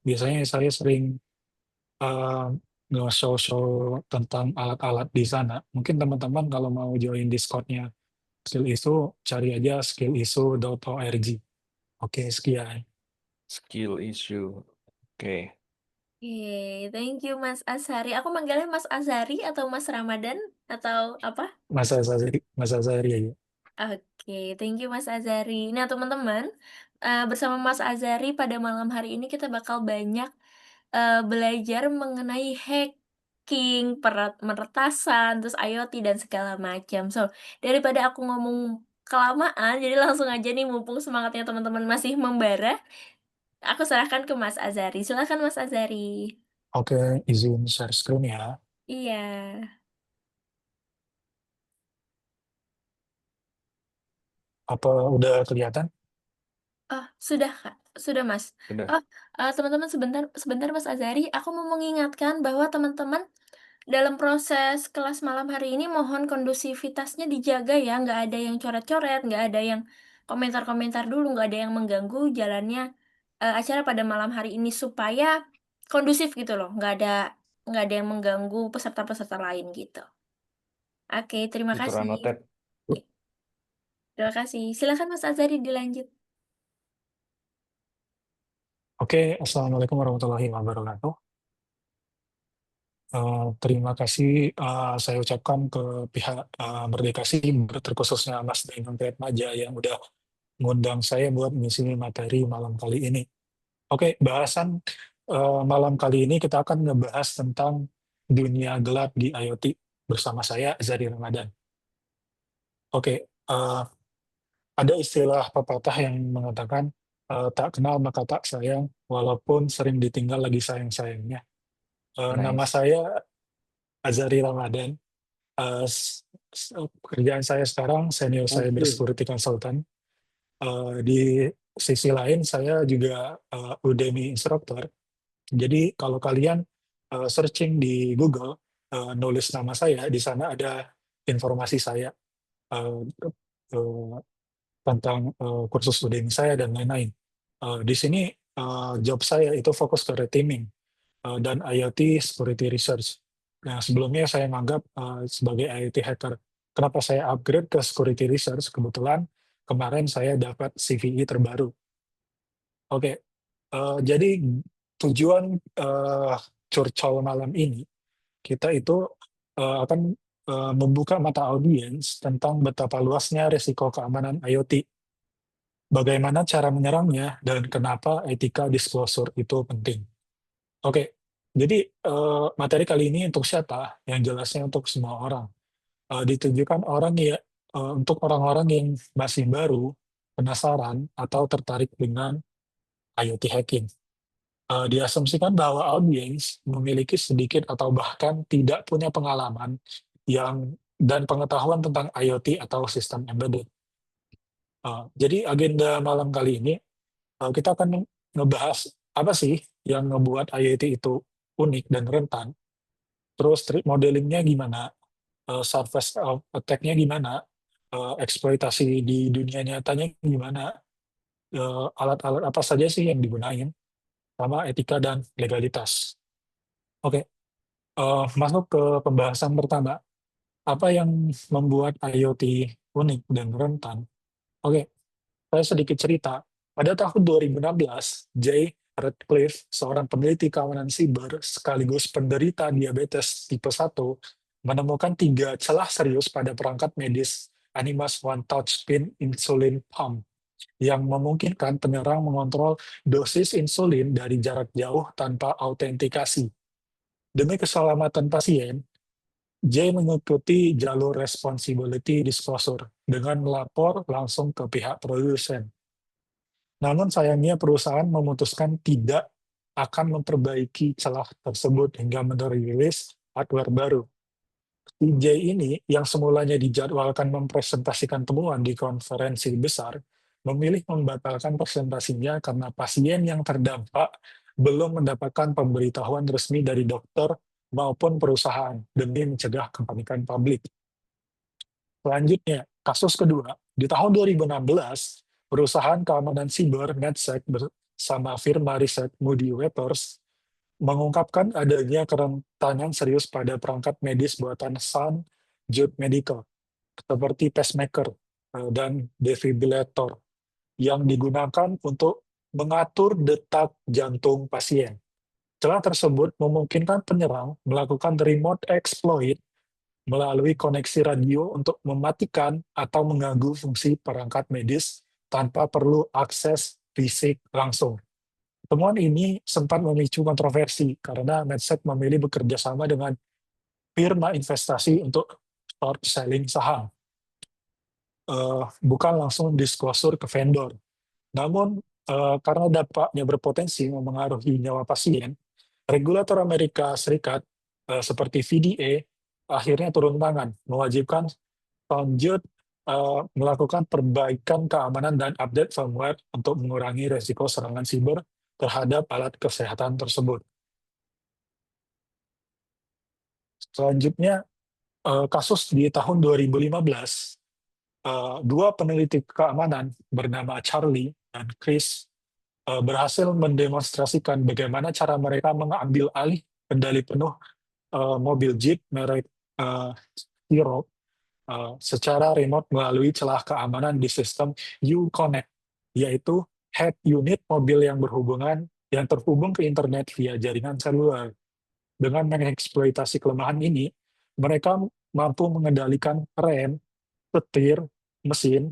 Biasanya saya sering eh, nge-show-show tentang alat-alat di sana. Mungkin teman-teman kalau mau join Discord-nya Skill Issue, cari aja skillisu.org. Oke, sekian. Skill issue. Oke. Oke, thank you Mas Azhari. Aku manggilnya Mas Azhari atau Mas Ramadan atau apa? Masa saya aja. Oke, thank you Mas Azhari. Nah teman-teman, bersama Mas Azhari pada malam hari ini kita bakal banyak, belajar mengenai hacking, peretasan, terus IoT dan segala macam. So, daripada aku ngomong kelamaan, jadi langsung aja nih mumpung semangatnya teman-teman masih membara, aku serahkan ke Mas Azhari. Silakan Mas Azhari. Oke, izin share screen ya. Iya. Apa udah kelihatan? Oh, sudah, Kak? Sudah, Mas? Udah. Oh, teman-teman sebentar sebentar, Mas Azhari, aku mau mengingatkan bahwa teman-teman dalam proses kelas malam hari ini mohon kondusivitasnya dijaga ya, nggak ada yang coret-coret, nggak ada yang komentar-komentar dulu, nggak ada yang mengganggu jalannya, acara pada malam hari ini supaya kondusif gitu loh, nggak ada yang mengganggu peserta-peserta lain gitu. Oke, terima kasih. Teranotet. Terima kasih. Silakan Mas Azhari dilanjut. Oke, Assalamualaikum warahmatullahi wabarakatuh. Terima kasih saya ucapkan ke pihak Merdeka Cyber, terkhususnya Mas Dainam Maja yang udah ngundang saya buat ngisi materi malam kali ini. Oke, bahasan malam kali ini kita akan ngebahas tentang dunia gelap di IoT bersama saya, Zari Ramadan. Oke, ada istilah pepatah yang mengatakan, tak kenal maka tak sayang, walaupun sering ditinggal lagi sayang-sayangnya. Nama Nice. saya Azari Ramadan. Pekerjaan saya sekarang senior cyber Oke. security consultant. Di sisi lain saya juga Udemy instructor. Jadi kalau kalian searching di Google, nulis nama saya, di sana ada informasi saya eh, eh, tentang kursus Udemy saya dan lain-lain. Di sini job saya itu fokus ke red teaming dan IoT security research. Nah, sebelumnya saya menganggap sebagai IoT hacker. Kenapa saya upgrade ke security research? Kebetulan kemarin saya dapat CVE terbaru. Oke, jadi tujuan curcol malam ini, kita itu akan membuka mata audiens tentang betapa luasnya risiko keamanan IoT, bagaimana cara menyerangnya, dan kenapa etika disclosure itu penting. Oke, jadi materi kali ini untuk siapa? Yang jelasnya untuk semua orang. Ditujukan orang ya untuk orang-orang yang masih baru, penasaran, atau tertarik dengan IoT hacking. Diasumsikan bahwa audiens memiliki sedikit atau bahkan tidak punya pengalaman yang dan pengetahuan tentang IoT atau sistem embedded. Jadi agenda malam kali ini kita akan ngebahas apa sih yang ngebuat IoT itu unik dan rentan. Terus modelingnya gimana, surface of attack-nya gimana, eksploitasi di dunia nyatanya gimana, alat-alat apa saja sih yang digunain, sama etika dan legalitas. Oke, masuk ke pembahasan pertama. Apa yang membuat IoT unik dan rentan? Oke, saya sedikit cerita. Pada tahun 2016, Jay Radcliffe, seorang peneliti keamanan siber sekaligus penderita diabetes tipe 1, menemukan 3 celah serius pada perangkat medis Animas One Touch Pin Insulin Pump yang memungkinkan penyerang mengontrol dosis insulin dari jarak jauh tanpa autentikasi. Demi keselamatan pasien, J mengikuti jalur responsibility disclosure dengan melapor langsung ke pihak produsen. Namun sayangnya perusahaan memutuskan tidak akan memperbaiki celah tersebut hingga merilis hardware baru. J ini yang semulanya dijadwalkan mempresentasikan temuan di konferensi besar, memilih membatalkan presentasinya karena pasien yang terdampak belum mendapatkan pemberitahuan resmi dari dokter maupun perusahaan demi mencegah kepanikan publik. Selanjutnya, kasus kedua, di tahun 2016, perusahaan keamanan siber NetSec sama firma riset Moody Waters mengungkapkan adanya kerentanan serius pada perangkat medis buatan Sun Jude Medical, seperti pacemaker dan defibrillator yang digunakan untuk mengatur detak jantung pasien. Celah tersebut memungkinkan penyerang melakukan remote exploit melalui koneksi radio untuk mematikan atau mengganggu fungsi perangkat medis tanpa perlu akses fisik langsung. Temuan ini sempat memicu kontroversi karena MedSec memilih bekerja sama dengan firma investasi untuk short selling saham, bukan langsung disclosure ke vendor. Namun, karena dampaknya berpotensi memengaruhi nyawa pasien, regulator Amerika Serikat seperti FDA akhirnya turun tangan, mewajibkan Soundjude melakukan perbaikan keamanan dan update firmware untuk mengurangi resiko serangan siber terhadap alat kesehatan tersebut. Selanjutnya, kasus di tahun 2015, dua peneliti keamanan bernama Charlie dan Chris berhasil mendemonstrasikan bagaimana cara mereka mengambil alih kendali penuh mobil Jeep merek Cherokee secara remote melalui celah keamanan di sistem Uconnect, yaitu head unit mobil yang terhubung ke internet via jaringan seluler. Dengan mengeksploitasi kelemahan ini, mereka mampu mengendalikan rem, setir, mesin,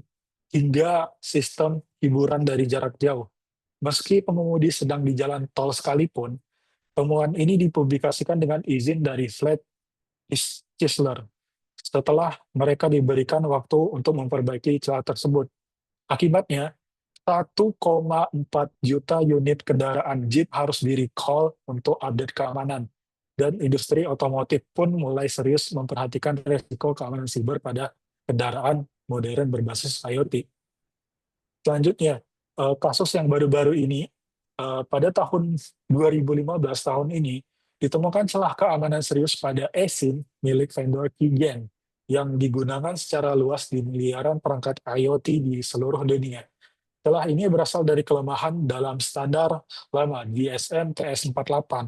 hingga sistem hiburan dari jarak jauh. Meski pengemudi sedang di jalan tol sekalipun, temuan ini dipublikasikan dengan izin dari Flat Chrysler setelah mereka diberikan waktu untuk memperbaiki celah tersebut. Akibatnya, 1,4 juta unit kendaraan Jeep harus di-recall untuk update keamanan, dan industri otomotif pun mulai serius memperhatikan risiko keamanan siber pada kendaraan modern berbasis IoT. Selanjutnya, kasus yang baru-baru ini, pada tahun 2015 tahun ini, ditemukan celah keamanan serius pada eSIM milik vendor Keygen yang digunakan secara luas di miliaran perangkat IoT di seluruh dunia. Celah ini berasal dari kelemahan dalam standar lama GSM TS48,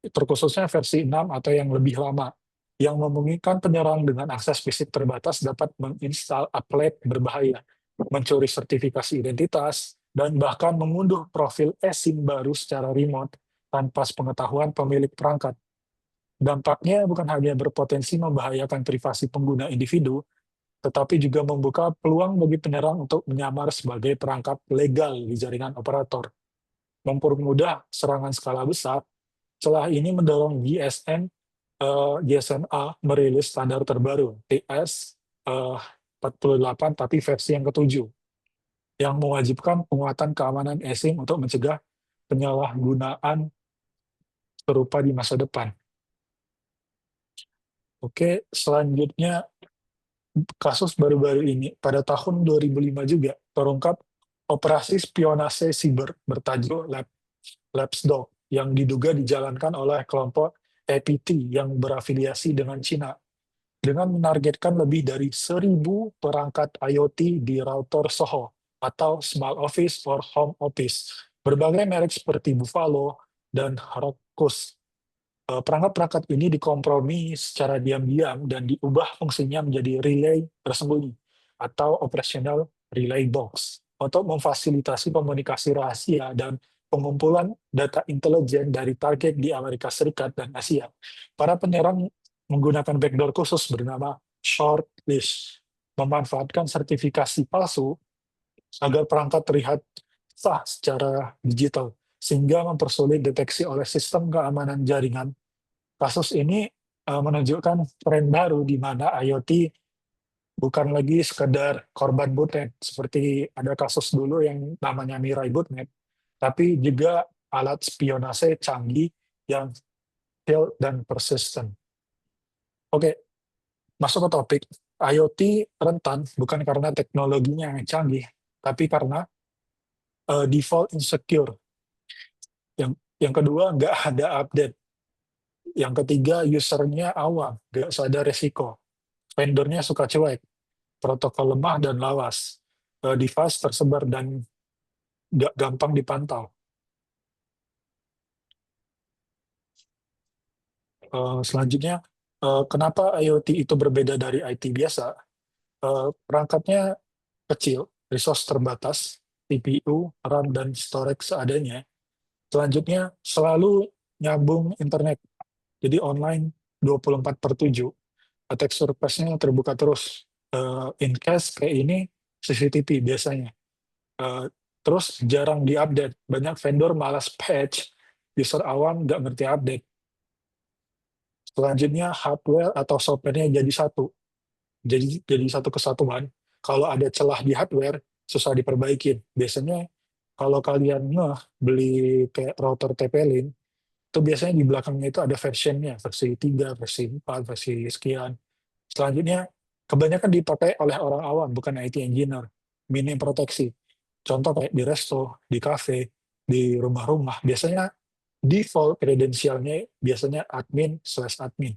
terkhususnya versi 6 atau yang lebih lama, yang memungkinkan penyerang dengan akses fisik terbatas dapat menginstal applet berbahaya, mencuri sertifikasi identitas, dan bahkan mengunduh profil eSIM baru secara remote tanpa sepengetahuan pemilik perangkat. Dampaknya bukan hanya berpotensi membahayakan privasi pengguna individu, tetapi juga membuka peluang bagi penyerang untuk menyamar sebagai perangkat legal di jaringan operator. Mempermudah serangan skala besar, celah ini mendorong GSMA merilis standar terbaru, TS48 tapi versi yang ke-7, yang mewajibkan penguatan keamanan eSIM untuk mencegah penyalahgunaan serupa di masa depan. Oke, selanjutnya kasus baru-baru ini, pada tahun 2005 juga, terungkap operasi spionase siber bertajuk Lapsdog yang diduga dijalankan oleh kelompok APT yang berafiliasi dengan Cina, dengan menargetkan lebih dari 1.000 perangkat IoT di router SOHO atau Small Office or Home Office, berbagai merek seperti Buffalo dan Ruckus. Perangkat-perangkat ini dikompromi secara diam-diam dan diubah fungsinya menjadi relay tersembunyi atau operational relay box untuk memfasilitasi komunikasi rahasia dan pengumpulan data intelijen dari target di Amerika Serikat dan Asia. Para penyerang menggunakan backdoor khusus bernama shortlist, memanfaatkan sertifikasi palsu agar perangkat terlihat sah secara digital, sehingga mempersulit deteksi oleh sistem keamanan jaringan. Kasus ini menunjukkan tren baru di mana IoT bukan lagi sekedar korban botnet, seperti ada kasus dulu yang namanya Mirai botnet, tapi juga alat spionase canggih yang stealth dan persistent. Oke, masuk ke topik. IoT rentan bukan karena teknologinya yang canggih, tapi karena default insecure. Yang kedua, nggak ada update. Yang ketiga, usernya awam, nggak sadar resiko. Vendornya suka cuek, protokol lemah dan lawas. Device tersebar dan nggak gampang dipantau. Selanjutnya, kenapa IoT itu berbeda dari IT biasa? Perangkatnya kecil, resource terbatas, CPU, RAM, dan storage seadanya. Selanjutnya, selalu nyambung internet. Jadi online 24/7. Attack surface-nya terbuka terus. In case kayak ini, CCTV biasanya. Eh, Terus jarang diupdate. Banyak vendor malas patch. User awam nggak ngerti update. Selanjutnya, hardware atau software-nya jadi satu. Jadi satu kesatuan. Kalau ada celah di hardware, susah diperbaikin. Biasanya kalau kalian beli kayak router TP-Link, itu biasanya di belakangnya itu ada versionnya, versi 3, versi 4, versi sekian. Selanjutnya, kebanyakan dipakai oleh orang awam, bukan IT engineer. Minim proteksi. Contoh kayak di resto, di kafe, di rumah-rumah, biasanya default kredensialnya biasanya admin/admin.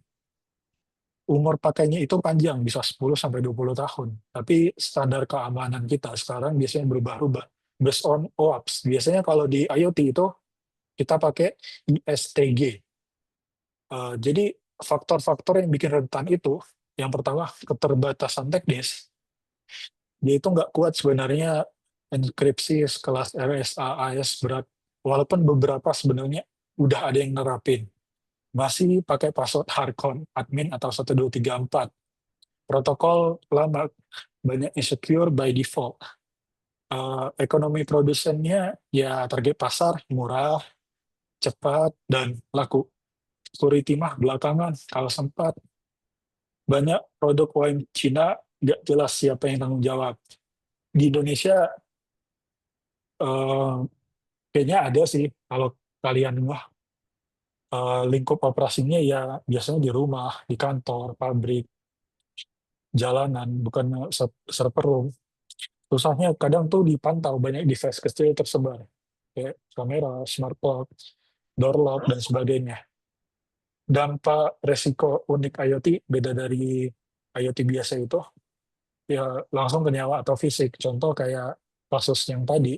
Umur pakainya itu panjang, bisa 10 sampai 20 tahun. Tapi standar keamanan kita sekarang biasanya berubah-ubah. Based on OAuth. Biasanya kalau di IoT itu kita pakai ISTG. Jadi faktor-faktor yang bikin rentan itu, yang pertama keterbatasan teknis. Dia itu nggak kuat sebenarnya enkripsi sekelas RSA, AES berat. Walaupun beberapa sebenarnya udah ada yang nerapin. Masih pakai password hardcode, admin atau 1234. Protokol lama, banyak insecure by default. Ekonomi produsennya ya target pasar, murah, cepat, dan laku. Security mah belakangan, kalau sempat. Banyak produk UMKM Cina nggak jelas siapa yang tanggung jawab. Di Indonesia eh, kayaknya ada sih, kalau kalian lingkup operasinya ya biasanya di rumah, di kantor, pabrik, jalanan, bukan server room. Susahnya kadang tuh dipantau, banyak device kecil tersebar. Kayak kamera, smart lock, door lock, dan sebagainya. Dampak resiko unik IoT beda dari IoT biasa itu, ya langsung ke nyawa atau fisik. Contoh kayak kasus yang tadi,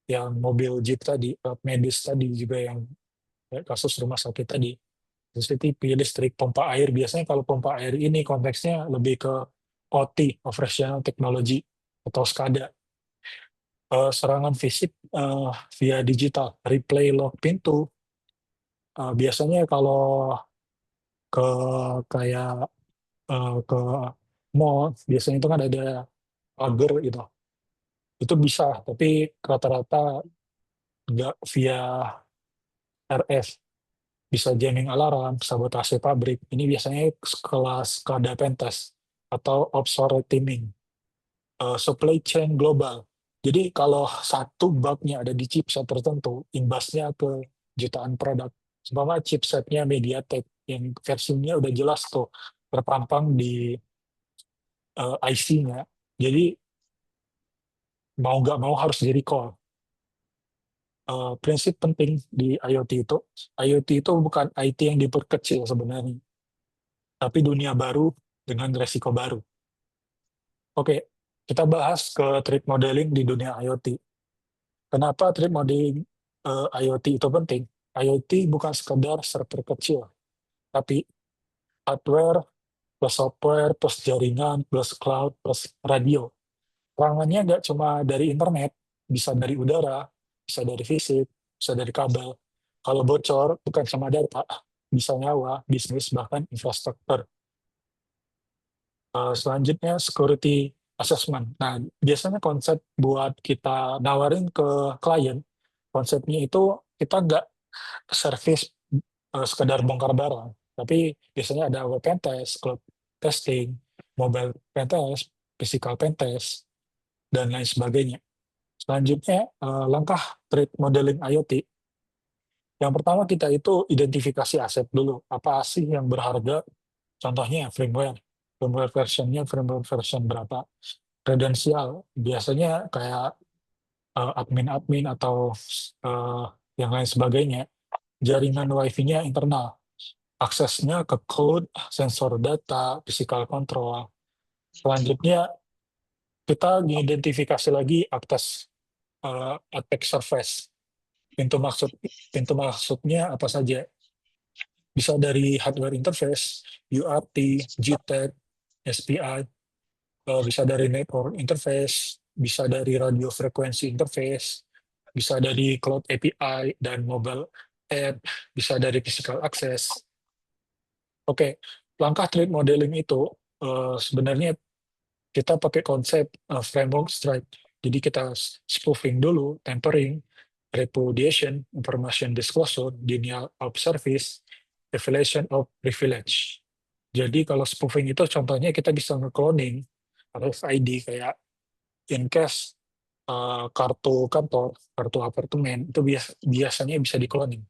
yang mobil Jeep tadi, medis tadi juga yang kayak kasus rumah sakit tadi. CCTV, listrik, pompa air. Biasanya kalau pompa air ini konteksnya lebih ke OT, Operational Technology, atau SCADA. Serangan fisik via digital, replay lock pintu. Biasanya kalau ke kayak ke mall, biasanya itu kan ada pagar gitu. Itu bisa, tapi rata-rata nggak via RF. Bisa jamming alarm, sabotase pabrik. Ini biasanya kelas SCADA pentest atau offshore teaming. Supply chain global. Jadi kalau satu bugnya ada di chipset tertentu, imbasnya ke jutaan produk. Seumpama chipsetnya MediaTek yang versinya udah jelas tuh terpampang di IC-nya. Jadi mau nggak mau harus di recall. Prinsip penting di IoT itu bukan IT yang diperkecil sebenarnya, tapi dunia baru dengan resiko baru. Oke, kita bahas ke threat modeling di dunia IoT. Kenapa threat modeling IoT itu penting? IoT bukan sekedar server kecil, tapi hardware plus software plus jaringan plus cloud plus radio. Serangannya nggak cuma dari internet, bisa dari udara, bisa dari fisik, bisa dari kabel. Kalau bocor, bukan sama data, bisa nyawa, bisnis, bahkan infrastruktur. Selanjutnya, security assessment. Nah, biasanya konsep buat kita nawarin ke klien, konsepnya itu kita nggak service sekedar bongkar barang, tapi biasanya ada web pen test, cloud testing, mobile pen test, physical pen test, dan lain sebagainya. Selanjutnya, langkah threat modeling IoT. Yang pertama kita itu identifikasi aset dulu. Apa sih yang berharga? Contohnya firmware. Firmware versionnya, firmware version berapa. Kredensial, biasanya kayak admin-admin atau eh, yang lain sebagainya. Jaringan Wi-Fi-nya internal. Aksesnya ke cloud, sensor data, physical control. Selanjutnya, kita mengidentifikasi lagi akses attack surface. Pintu masuknya apa saja? Bisa dari hardware interface, UART, JTAG, SPI, bisa dari network interface, bisa dari radio frequency interface, bisa dari cloud API dan mobile app, bisa dari physical access. Oke, langkah threat modeling itu sebenarnya kita pakai konsep framework strike. Jadi kita spoofing dulu, tampering, repudiation, information disclosure, denial of service, violation of privilege. Jadi kalau spoofing itu contohnya kita bisa nge-cloning RFID kayak in case kartu kantor, kartu apartemen itu biasanya bisa di-cloning.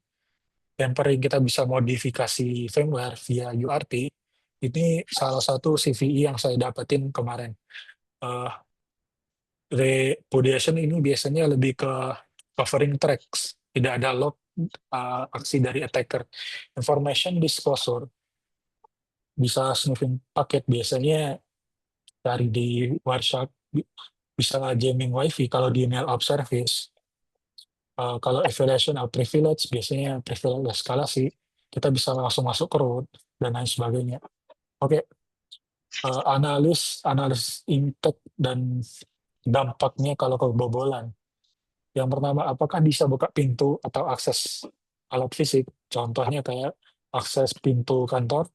Tampering kita bisa modifikasi firmware via UART. Ini salah satu CVE yang saya dapetin kemarin. Uh, Repudiation ini biasanya lebih ke covering tracks, tidak ada log aksi dari attacker. Information disclosure bisa sniffing paket, biasanya dari di Wireshark, bisa jamming wifi kalau di denial of service. Kalau evaluation of privilege, biasanya privilege eskalasi, kita bisa langsung masuk ke root dan lain sebagainya. Oke, analis impact dan dampaknya kalau kebobolan. Yang pertama, apakah bisa buka pintu atau akses alat fisik? Contohnya kayak akses pintu kantor,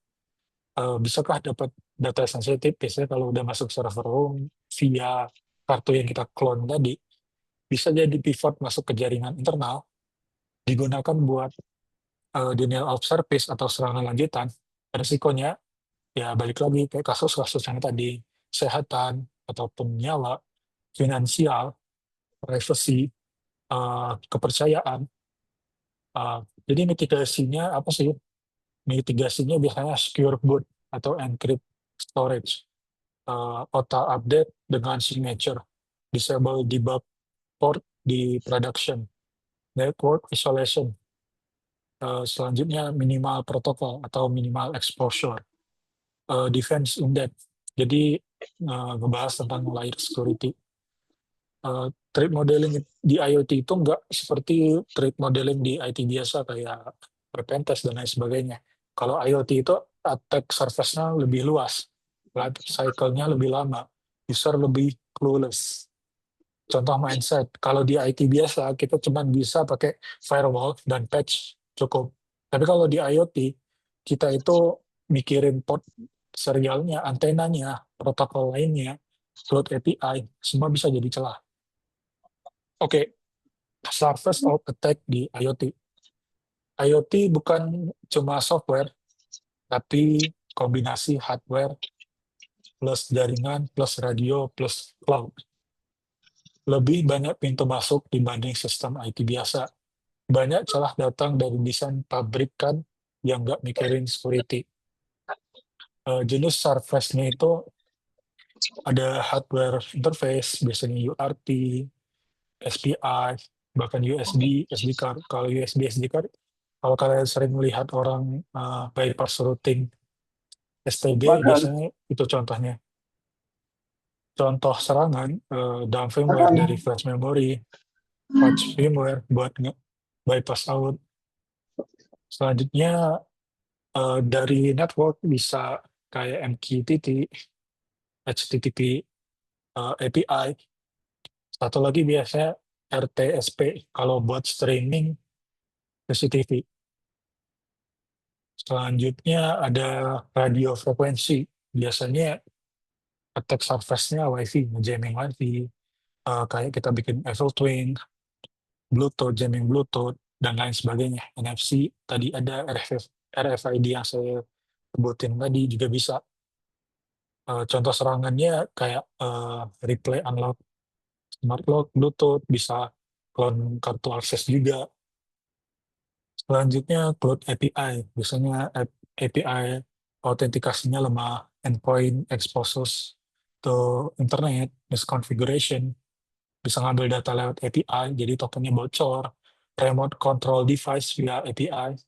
bisakah dapat data sensitif? Biasanya kalau udah masuk server room via kartu yang kita clone tadi, bisa jadi pivot masuk ke jaringan internal, digunakan buat denial of service atau serangan lanjutan. Resikonya, ya balik lagi kayak kasus-kasus yang tadi, kesehatan, ataupun nyawa, finansial, privacy, kepercayaan. Jadi mitigasinya apa sih? Mitigasinya biasanya secure boot atau encrypt storage, auto update dengan signature, disable debug port di production, network isolation, selanjutnya minimal protokol atau minimal exposure, defense in depth. Jadi ngebahas tentang layer security. Threat modeling di IoT itu nggak seperti threat modeling di IT biasa kayak pentest dan lain sebagainya. Kalau IoT itu attack surface-nya lebih luas, life cycle-nya lebih lama, user lebih clueless. Contoh mindset, kalau di IT biasa kita cuma bisa pakai firewall dan patch cukup. Tapi kalau di IoT kita itu mikirin port serialnya, antenanya, protokol lainnya, cloud API, semua bisa jadi celah. Oke, surface of attack di IoT. IoT bukan cuma software, tapi kombinasi hardware plus jaringan plus radio plus cloud. Lebih banyak pintu masuk dibanding sistem IT biasa. Banyak celah datang dari desain pabrikan yang nggak mikirin security. Jenis surface-nya itu ada hardware interface, biasanya UART, SPI, bahkan USB, SD card. Kalau USB, SD card, kalau kalian sering melihat orang bypass routing STB, biasanya itu contohnya. Contoh serangan dalam firmware dari flash memory, patch firmware buat bypass out. Selanjutnya dari network bisa kayak MQTT, HTTP API. Satu lagi biasanya RTSP kalau buat streaming CCTV. Selanjutnya ada radio frekuensi. Biasanya attack surface-nya Wi-Fi, jamming Wi-Fi. Kayak kita bikin Eiffel Twin, Bluetooth, jamming Bluetooth, dan lain sebagainya. NFC, tadi ada RFID yang saya sebutin tadi juga bisa. Contoh serangannya kayak replay unlock, smart lock, Bluetooth, bisa clone kartu akses juga. Selanjutnya cloud API, biasanya API autentikasinya lemah, endpoint exposes to internet, misconfiguration, bisa ngambil data lewat API, jadi tokennya bocor, remote control device via API.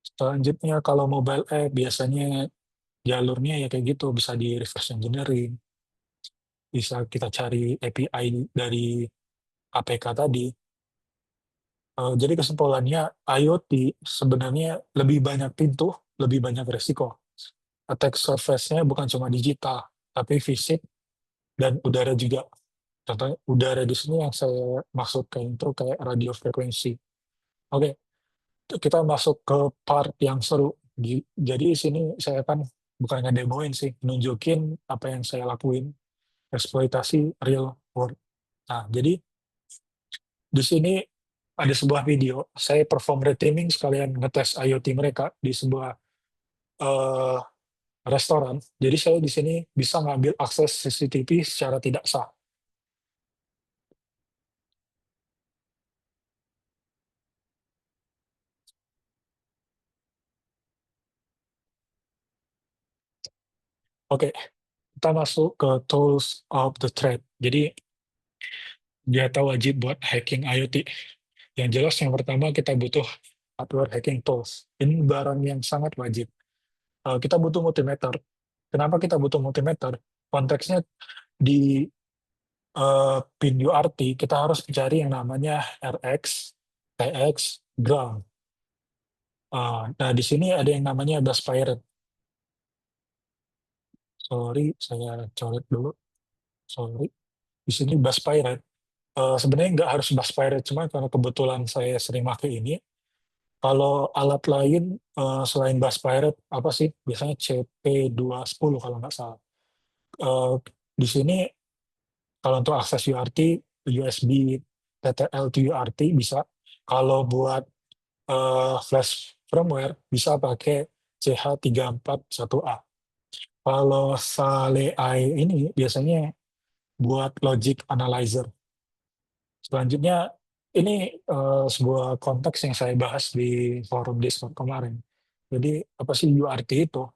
Selanjutnya kalau mobile app biasanya jalurnya ya kayak gitu, bisa di reverse engineering, bisa kita cari API dari APK tadi. Jadi kesimpulannya, IoT sebenarnya lebih banyak pintu, lebih banyak resiko. Attack surface-nya bukan cuma digital, tapi fisik dan udara juga. Contohnya udara di sini yang saya maksudkan itu kayak radio frekuensi. Oke, kita masuk ke part yang seru. Jadi di sini saya kan bukan ngedemoin sih, nunjukin apa yang saya lakuin, eksploitasi real world. Nah, jadi di sini ada sebuah video, saya perform retiming sekalian ngetes IoT mereka di sebuah eh, restoran. Jadi saya di sini bisa ngambil akses CCTV secara tidak sah. Oke, kita masuk ke tools of the trade. Jadi data wajib buat hacking IoT. Yang jelas yang pertama kita butuh hardware hacking tools. Ini barang yang sangat wajib. Kita butuh multimeter. Kenapa kita butuh multimeter? Konteksnya di pin UART kita harus mencari yang namanya RX, TX, ground. Nah di sini ada yang namanya bus pirate. Sorry, saya coret dulu. Sorry. Di sini bus pirate. Sebenarnya nggak harus bus pirate, cuma karena kebetulan saya sering pakai ini. Kalau alat lain selain bus pirate apa sih? Biasanya CP210 kalau nggak salah. Eh, di sini kalau untuk akses UART, USB TTL to UART bisa. Kalau buat flash firmware bisa pakai CH341A. Kalau Sale AI ini biasanya buat logic analyzer. Selanjutnya ini sebuah konteks yang saya bahas di forum Discord kemarin. Jadi apa sih UART itu?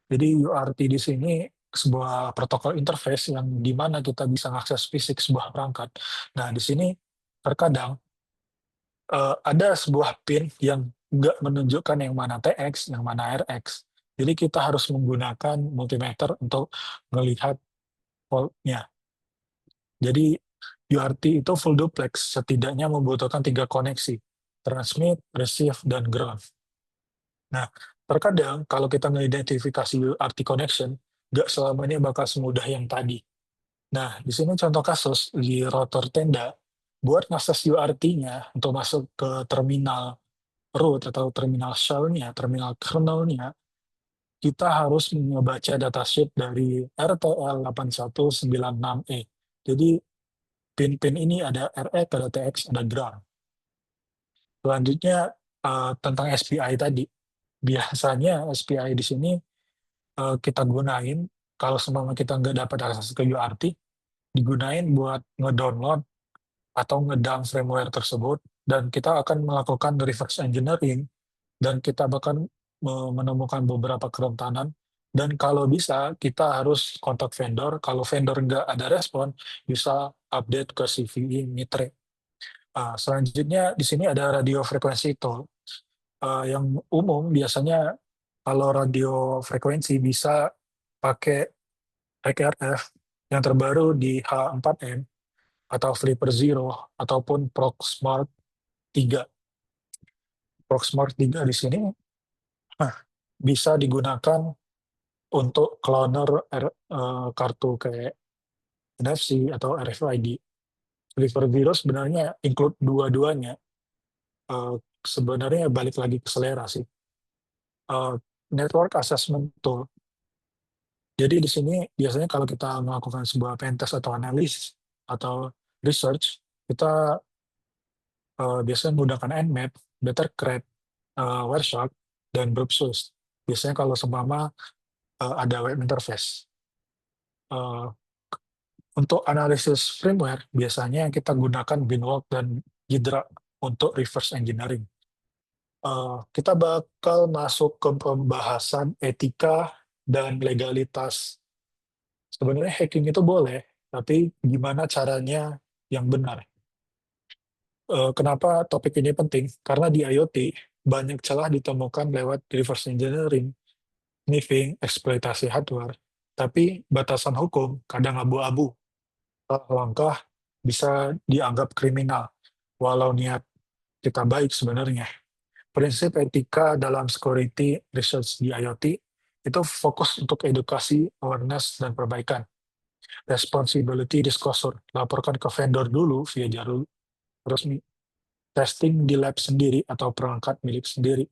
Jadi UART di sini sebuah protokol interface yang di mana kita bisa mengakses fisik sebuah perangkat. Nah, di sini terkadang ada sebuah pin yang nggak menunjukkan yang mana TX, yang mana RX. Jadi kita harus menggunakan multimeter untuk melihat fault-nya. Jadi UART itu full duplex, setidaknya membutuhkan 3 koneksi, transmit, receive, dan ground. Nah, terkadang kalau kita mengidentifikasi UART connection, nggak selamanya bakal semudah yang tadi. Nah, di sini contoh kasus di router tenda, buat ngakses UART-nya untuk masuk ke terminal root atau terminal shell-nya, terminal kernel-nya, kita harus membaca datasheet dari RTL8196E. Jadi, pin-pin ini ada RX, ada TX, ada ground. Selanjutnya, tentang SPI tadi. Biasanya SPI di sini kita gunain, kalau seumpama kita nggak dapat akses ke UART, digunain buat ngedownload atau ngedump firmware tersebut, dan kita akan melakukan reverse engineering, dan kita bahkan menemukan beberapa kerentanan, dan kalau bisa kita harus kontak vendor, kalau vendor nggak ada respon, bisa update ke CVE Mitre. Selanjutnya di sini ada radio frekuensi tool. Yang umum biasanya kalau radio frekuensi bisa pakai XRF yang terbaru di H4N atau Flipper Zero ataupun Proxmark 3. Proxmark 3 di sini bisa digunakan untuk cloner kartu kayak NFC atau RFID. Flipper Zero sebenarnya include dua-duanya. Sebenarnya balik lagi ke selera sih. Network assessment tool. Jadi di sini biasanya kalau kita melakukan sebuah pentest atau analis atau research, kita biasanya menggunakan Nmap, Bettercrat, Wireshark, dan Brbsys. Biasanya kalau seumpama ada web interface. Untuk analisis firmware, biasanya kita gunakan Binwalk dan Ghidra untuk reverse engineering. Kita bakal masuk ke pembahasan etika dan legalitas. Sebenarnya hacking itu boleh, tapi gimana caranya yang benar? Kenapa topik ini penting? Karena di IoT banyak celah ditemukan lewat reverse engineering, sniffing, eksploitasi hardware. Tapi batasan hukum kadang abu-abu. Langkah bisa dianggap kriminal, walau niat kita baik sebenarnya. Prinsip etika dalam security research di IoT itu fokus untuk edukasi, awareness, dan perbaikan. Responsibility disclosure, laporkan ke vendor dulu via jalur resmi. Testing di lab sendiri atau perangkat milik sendiri.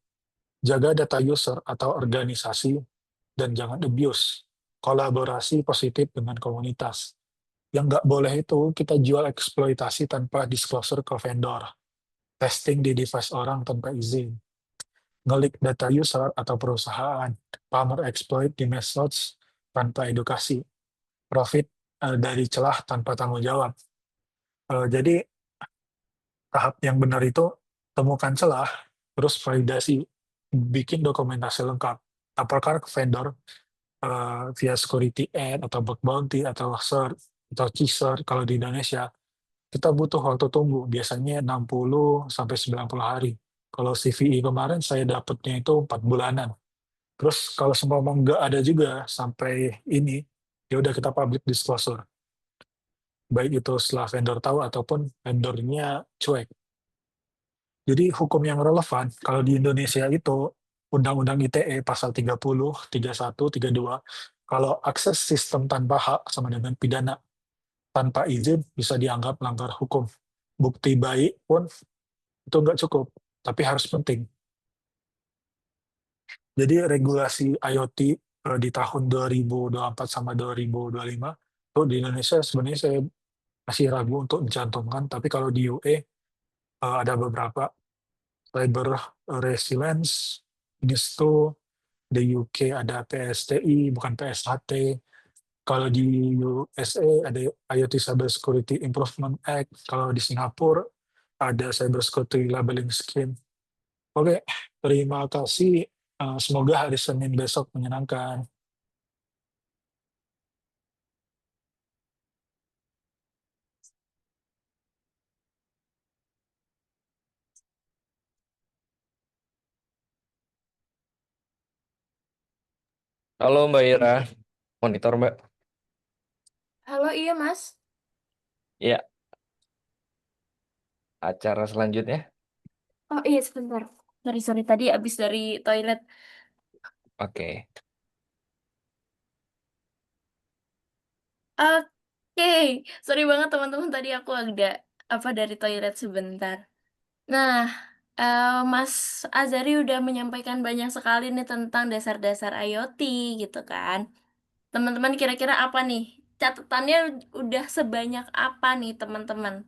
Jaga data user atau organisasi, dan jangan abuse. Kolaborasi positif dengan komunitas. Yang nggak boleh itu kita jual eksploitasi tanpa disclosure ke vendor. Testing di device orang tanpa izin. Ngelik data user atau perusahaan. Pamer exploit di methods tanpa edukasi. Profit dari celah tanpa tanggung jawab. Jadi tahap yang benar itu temukan celah, terus validasi, bikin dokumentasi lengkap. Laporkan ke vendor via security ad atau bug bounty atau cert atau CISR kalau di Indonesia. Kita butuh waktu tunggu, biasanya 60 sampai 90 hari. Kalau CVE kemarin saya dapatnya itu 4 bulanan. Terus kalau semua nggak ada juga sampai ini, ya udah kita public disclosure. Baik itu setelah vendor tahu ataupun vendornya cuek. Jadi hukum yang relevan kalau di Indonesia itu Undang-Undang ITE pasal 30, 31, 32, kalau akses sistem tanpa hak sama dengan pidana. Tanpa izin bisa dianggap melanggar hukum. Bukti baik pun itu nggak cukup, tapi harus penting. Jadi regulasi IoT di tahun 2024 sama 2025 itu di Indonesia sebenarnya saya masih ragu untuk mencantumkan, tapi kalau di UE ada beberapa cyber resilience, NIST, di UK ada PSTI, bukan PSHT. Kalau di USA ada IoT Cyber Security Improvement Act. Kalau di Singapura ada Cyber Security Labeling Scheme. Oke, terima kasih. Semoga hari Senin besok menyenangkan. Halo Mbak Ira, monitor Mbak. Halo, iya Mas. Ya, acara selanjutnya. Oh iya sebentar. Sorry, tadi abis dari toilet. Oke. Oke, sorry banget teman-teman tadi aku agak dari toilet sebentar. Nah, Mas Azari udah menyampaikan banyak sekali nih tentang dasar-dasar IoT gitu kan. Teman-teman kira-kira apa nih? Catatannya udah sebanyak apa nih teman-teman?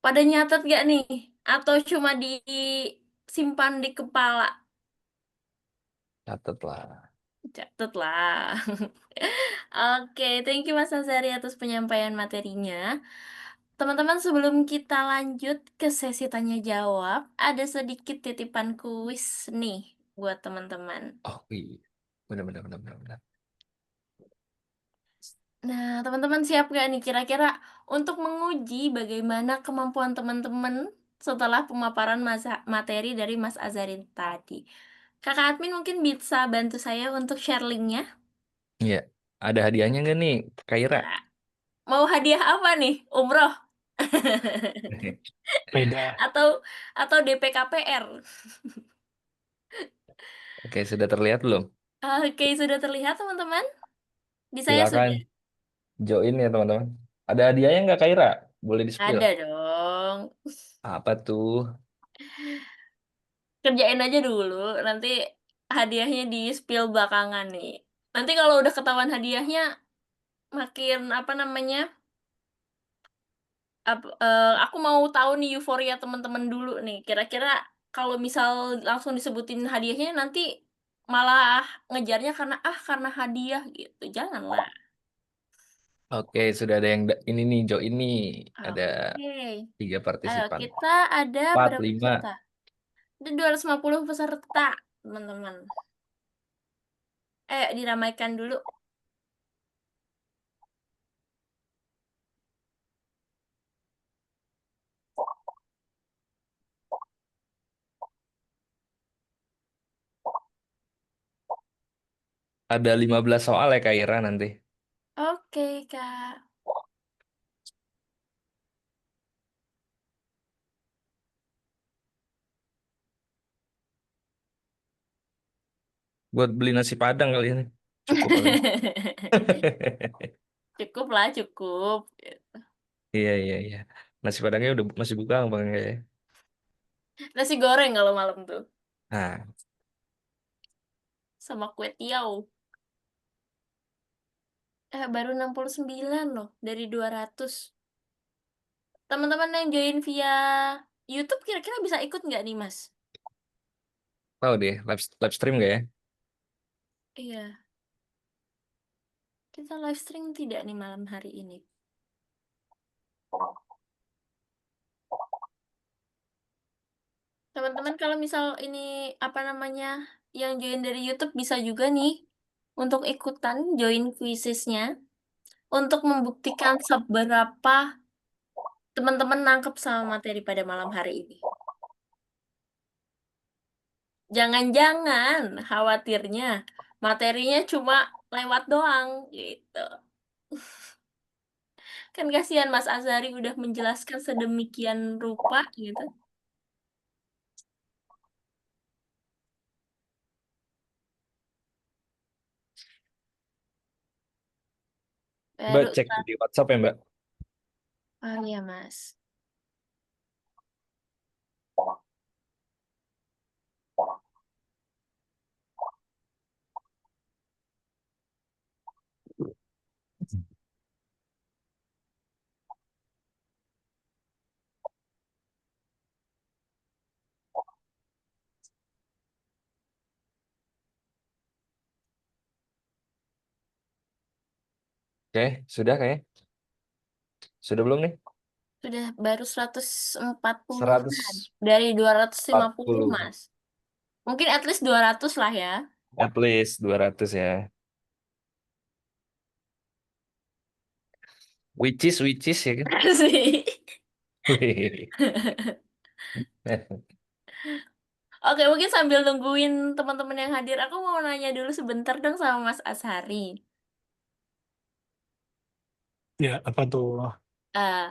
Pada nyatet gak nih? Atau cuma disimpan di kepala? Catat lah. Catet lah. Oke, thank you Mas Azari atas penyampaian materinya. Teman-teman, sebelum kita lanjut ke sesi tanya jawab, ada sedikit titipan kuis nih buat teman-teman. Oh iya, benar. Nah, teman-teman siap gak nih kira-kira untuk menguji bagaimana kemampuan teman-teman setelah pemaparan materi dari Mas Azarin tadi? Kakak admin mungkin bisa bantu saya untuk share linknya? Iya, ada hadiahnya nggak nih, Kaira? Ya, mau hadiah apa nih? Umroh? Beda. Atau DP KPR? Oke, sudah terlihat belum? Oke, sudah terlihat teman-teman? Di saya Silakan sudah. join ya teman-teman. Ada hadiahnya nggak, Kaira? Boleh di-spill. Ada dong. Apa tuh? Kerjain aja dulu, nanti hadiahnya di spill belakangan nih. Nanti kalau udah ketahuan hadiahnya, makin apa namanya? Aku mau tahu nih euforia teman-teman dulu nih. Kira-kira kalau misal langsung disebutin hadiahnya nanti malah ngejarnya karena hadiah gitu. Janganlah. Oke, sudah ada yang ini nih, join nih. Ada Oke. 3 Ayo, partisipan. kita ada 4, berapa 5. peserta? Ada 250 peserta, teman-teman. Diramaikan dulu. Ada 15 soal ya, Kaira nanti. Oke, Kak. Buat beli nasi Padang kali ini. Cukup kali. Cukup lah, cukup. Iya, iya, iya. Nasi Padangnya udah masih buka bang ya. Nasi goreng kalau malam tuh. Nah, Sama kue tiaw. Baru 69 loh dari 200. Teman-teman yang join via YouTube kira-kira bisa ikut nggak nih, Mas? tahu deh live stream gak ya? Iya, kita live stream tidak nih malam hari ini. Teman-teman kalau misal ini apa namanya yang join dari YouTube bisa juga nih untuk ikutan join quizesnya untuk membuktikan seberapa teman-teman nangkep sama materi pada malam hari ini. Jangan-jangan khawatirnya materinya cuma lewat doang gitu. Kan kasihan Mas Azhari udah menjelaskan sedemikian rupa gitu. Mbak Baru cek di WhatsApp ya Mbak. oh iya Mas. Oke, sudah kayak? Sudah belum nih? Sudah baru 140-an 140. dari 250 Mas. Mungkin at least 200 lah ya. At least 200 ya. Which is ya kan? Sih. Wih. Oke, mungkin sambil nungguin teman-teman yang hadir, aku mau nanya dulu sebentar dong sama Mas Ashari. Ya, apa tuh? Eh,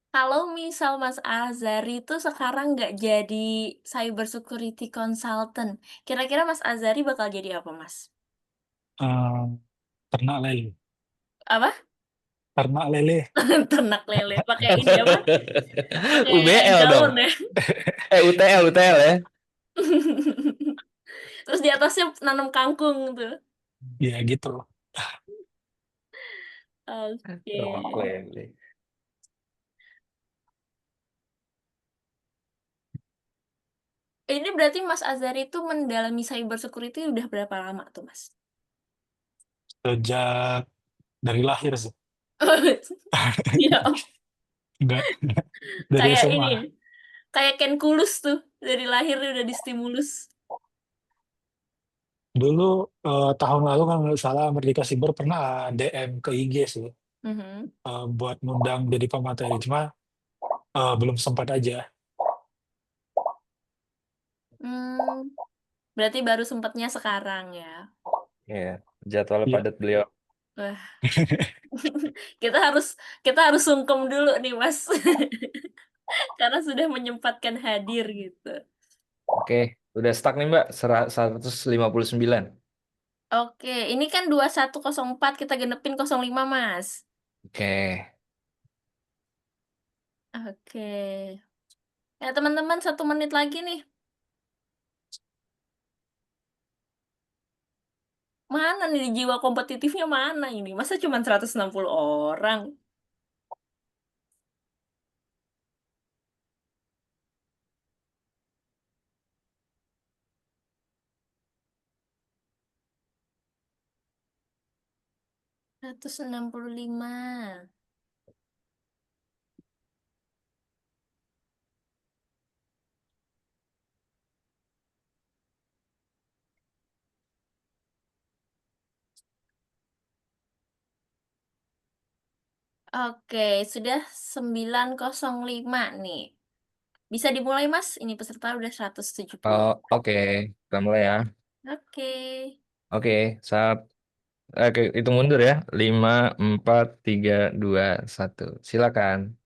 Kalau misal Mas Azhari itu sekarang nggak jadi cyber security consultant, kira-kira Mas Azhari bakal jadi apa, Mas? Eh, ternak lele. Apa? Ternak lele. Ternak lele. Pakai ini apa? Pakai UBL daun dong. ya. UTL ya. Terus di atasnya nanam kangkung tuh. Ya gitu. Ternak Oke. lele. Ini berarti Mas Azhari itu mendalami cyber security udah berapa lama tuh, Mas? Sejak dari lahir sih. Iya, Enggak, dari kayak ini. SMA. Kayak Ken Kulus tuh, dari lahir dia udah distimulus. Dulu tahun lalu kan nggak salah Merdeka Siber pernah DM ke IG sih, Mhm. buat ngundang jadi pemateri. Cuma belum sempat aja. Hmm, berarti baru sempatnya sekarang ya. Ya, jadwalnya Iya. padat beliau. Wah, kita harus kita harus sungkem dulu nih, Mas. Karena sudah menyempatkan hadir gitu. Oke, udah stuck nih Mbak. 159. Oke, ini kan 2104 kita genepin 05, Mas. Oke. Oke. Ya, teman-teman, 1 menit lagi nih. Mana nih jiwa kompetitifnya mana ini? Masa cuma 160 orang? Seratus enam puluh lima. Oke, sudah 905 nih. Bisa dimulai, Mas. Ini peserta udah 170. Oh, oke. Kita mulai ya. Oke. Oke, saat Oke, hitung mundur ya. 5, 4, 3, 2, 1. Silakan.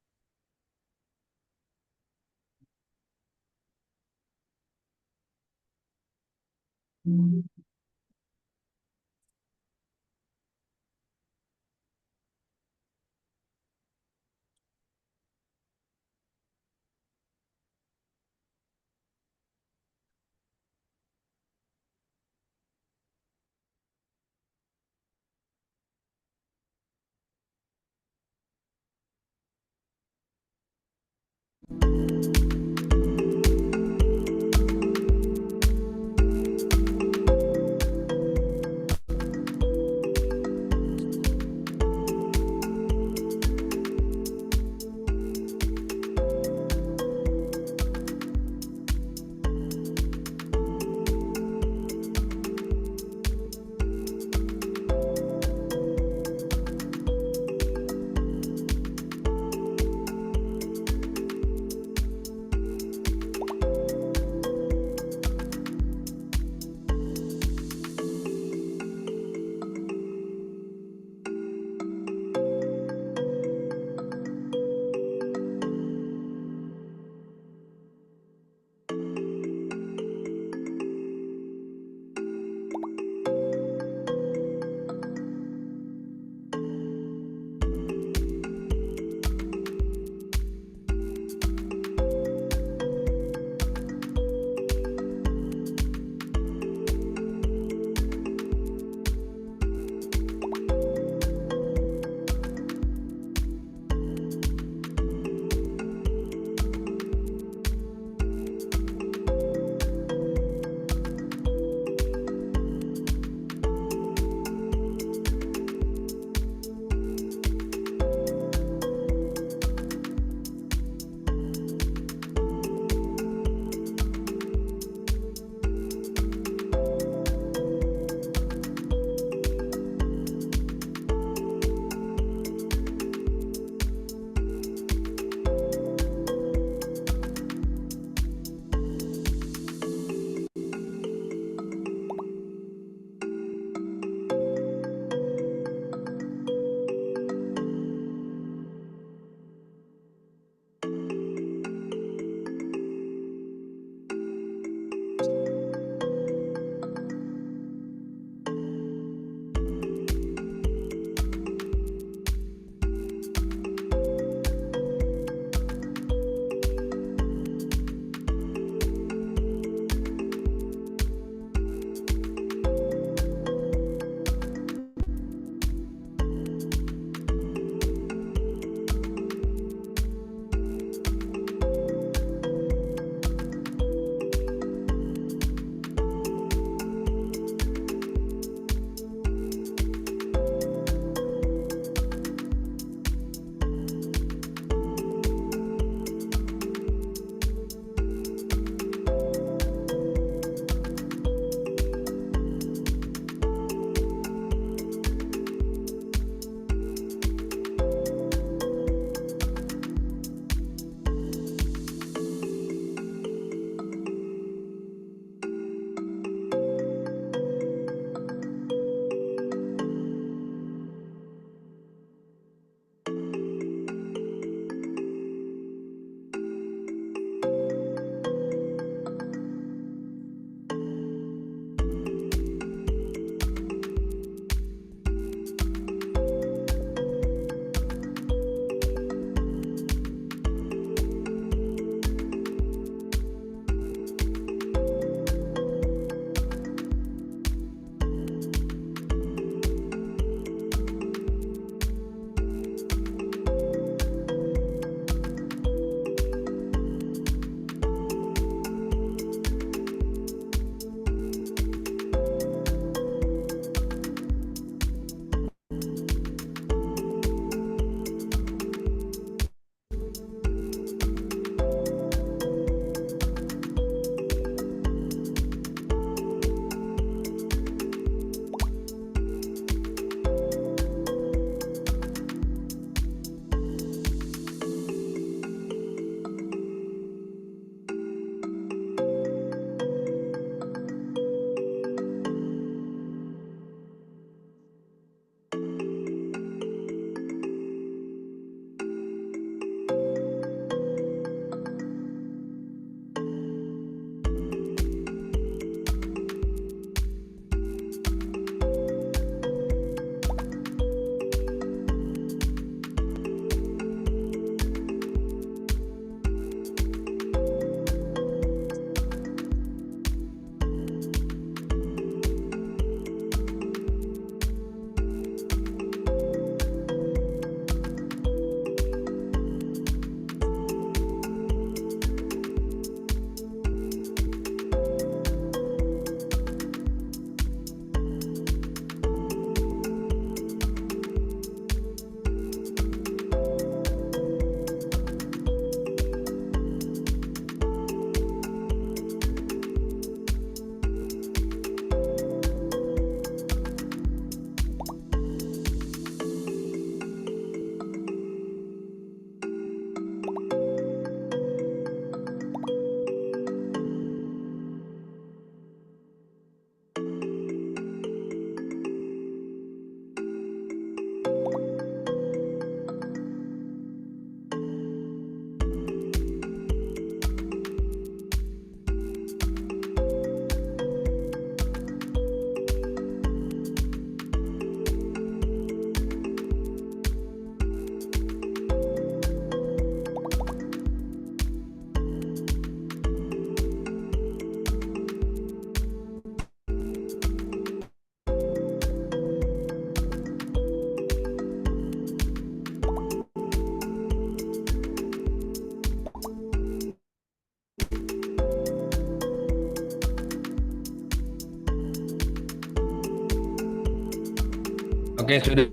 Oke, sudah.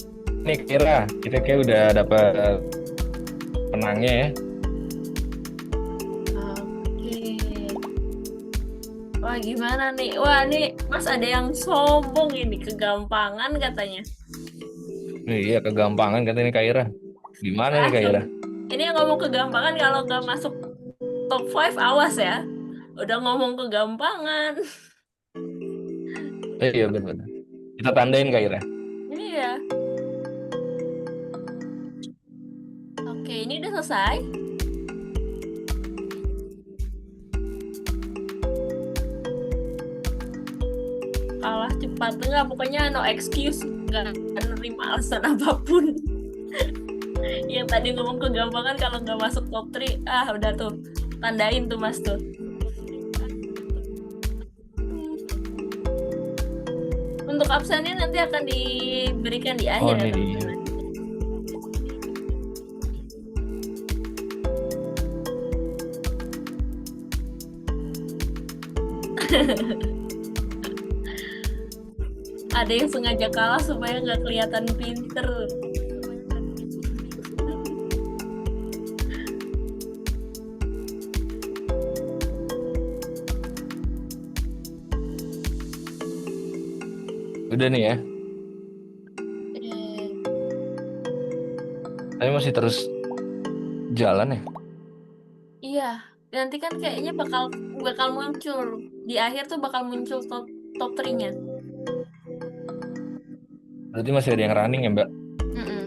Nih kira kita kayak udah dapat penangnya ya. Oke. Wah, gimana nih? Wah, nih Mas ada yang sombong ini, kegampangan katanya. Iya, kegampangan katanya Kak Ira. Gimana nih Kak Ira? Ini yang ngomong kegampangan kalau nggak masuk top 5 awas ya. Udah ngomong kegampangan. Iya benar. Kita tandain Kak Ira. Iya. Oke, ini udah selesai. Kalah cepat enggak, pokoknya no excuse, nggak nerima alasan apapun. Yang tadi ngomong kegampangan kalau nggak masuk top 3, udah tuh tandain tuh Mas tuh. Untuk absennya nanti akan diberikan di akhir ya ini dia. teman-teman. Ada yang sengaja kalah supaya nggak kelihatan pinter. Udah nih ya. Eh, Tapi masih terus jalan ya. Iya, nanti kan kayaknya bakal muncul di akhir tuh, bakal muncul top 3-nya. Berarti masih ada yang running ya, Mbak? Mm-mm.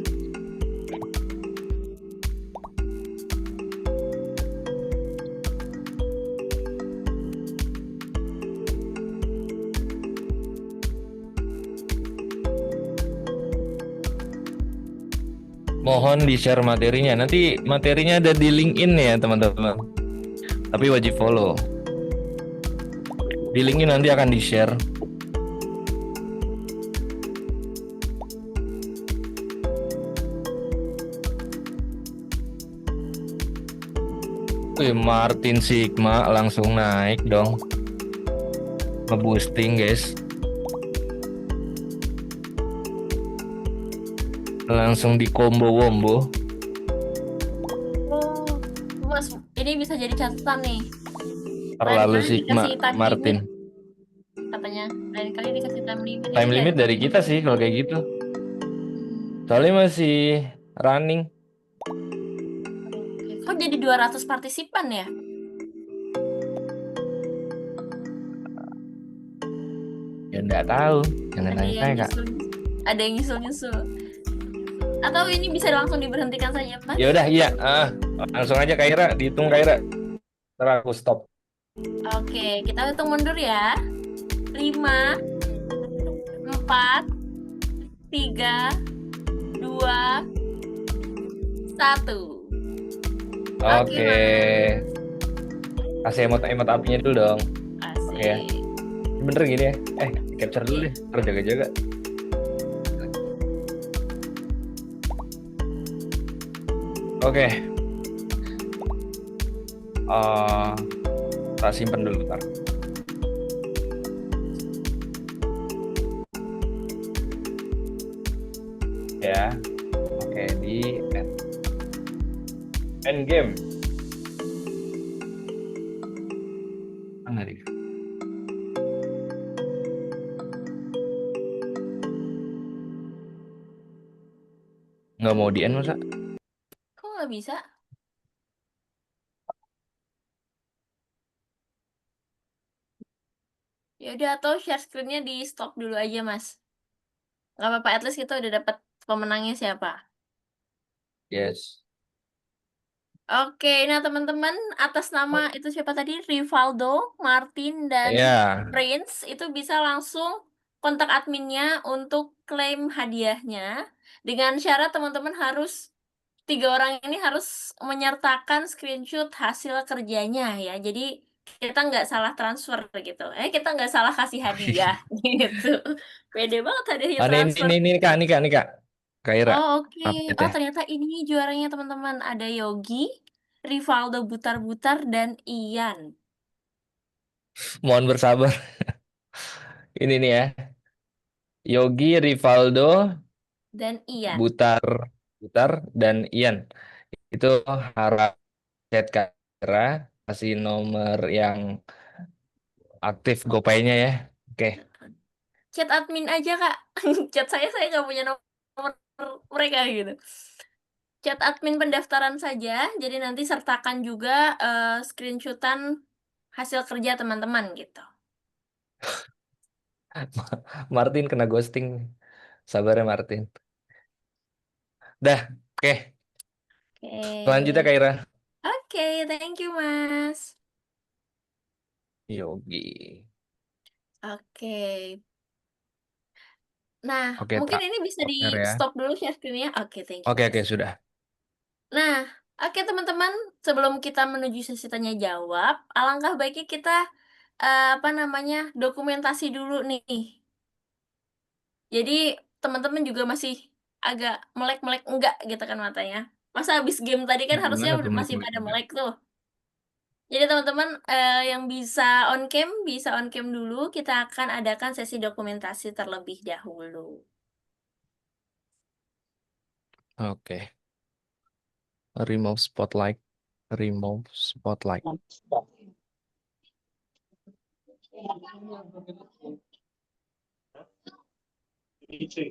Mohon di-share materinya. Nanti materinya ada di LinkedIn ya, teman-teman. Tapi wajib follow. Di LinkedIn nanti akan di-share. Wih, Martin Sigma langsung naik dong. Nge-boosting, guys. Langsung di combo-wombo. Oh, Mas, ini bisa jadi catatan nih. Terlalu Lain kali Sigma, dikasih time Martin. limit, katanya. Lain kali dikasih time limit. Time Ini limit dari kita sih kalau kayak gitu. Soalnya masih running. Oke. Kok jadi 200 partisipan ya? Ya nggak tahu. Jangan Ada nanya yang saya, Kak. ada yang nyusul-nyusul. Atau ini bisa langsung diberhentikan saja, Mas? Ya udah, iya. Langsung aja Kak Ira, dihitung Kak Ira. Ntar aku stop. Oke, kita hitung mundur ya. 5, 4, 3, 2, 1. Oke. Kasih emot apinya dulu dong. Asik. Oke ya. Bener gini ya. Capture dulu deh. Ntar jaga-jaga. Oke. Tak simpen dulu ntar. Ya. Oke, di end game. Mana dia? Nggak mau di end masa? Kok nggak bisa? Ya udah, atau share screen-nya di stop dulu aja, Mas. Nggak apa-apa, at least kita udah dapat pemenangnya siapa. Yes. Oke, nah teman-teman, atas nama itu siapa tadi? Rivaldo, Martin, dan Ya. Prince, itu bisa langsung kontak adminnya untuk klaim hadiahnya. Dengan syarat teman-teman harus, 3 orang ini harus menyertakan screenshot hasil kerjanya ya. Jadi kita nggak salah transfer gitu. Kita nggak salah kasih hadiah gitu. Pede banget hadiahnya transfer. Ini Kak. Kak Ira. Oh, oke. Update Oh, ya. ternyata ini juaranya teman-teman. Ada Yogi, Rivaldo Butar-Butar, dan Ian. Mohon bersabar. Ini nih ya. Yogi, Rivaldo, Dan Ian. Butar, Butar dan Ian. Itu harap chat Kak Ira, kasih nomor yang aktif GoPay-nya ya. Oke. Chat admin aja, Kak. Chat saya nggak punya nomor mereka gitu. Chat admin pendaftaran saja, jadi nanti sertakan juga screenshotan hasil kerja teman-teman gitu. Martin kena ghosting. Sabar ya Martin. Dah, oke. Selanjutnya Oke. Kak Ira. Oke, thank you, Mas. Yogi. Oke. Nah, Oke, mungkin ini bisa di partner ya. stop dulu share screen-nya. Oke, thank you, Oke, Mas. oke, sudah. Nah, oke teman-teman, sebelum kita menuju sesi tanya jawab, alangkah baiknya kita apa namanya, dokumentasi dulu nih. Jadi teman-teman juga masih agak melek-melek enggak gitu kan matanya. Masa habis game tadi kan harusnya Gimana tuh masih melek-melek pada enggak? melek tuh. Jadi teman-teman yang bisa on cam dulu, kita akan adakan sesi dokumentasi terlebih dahulu. Oke. Remove spotlight. Remove spotlight.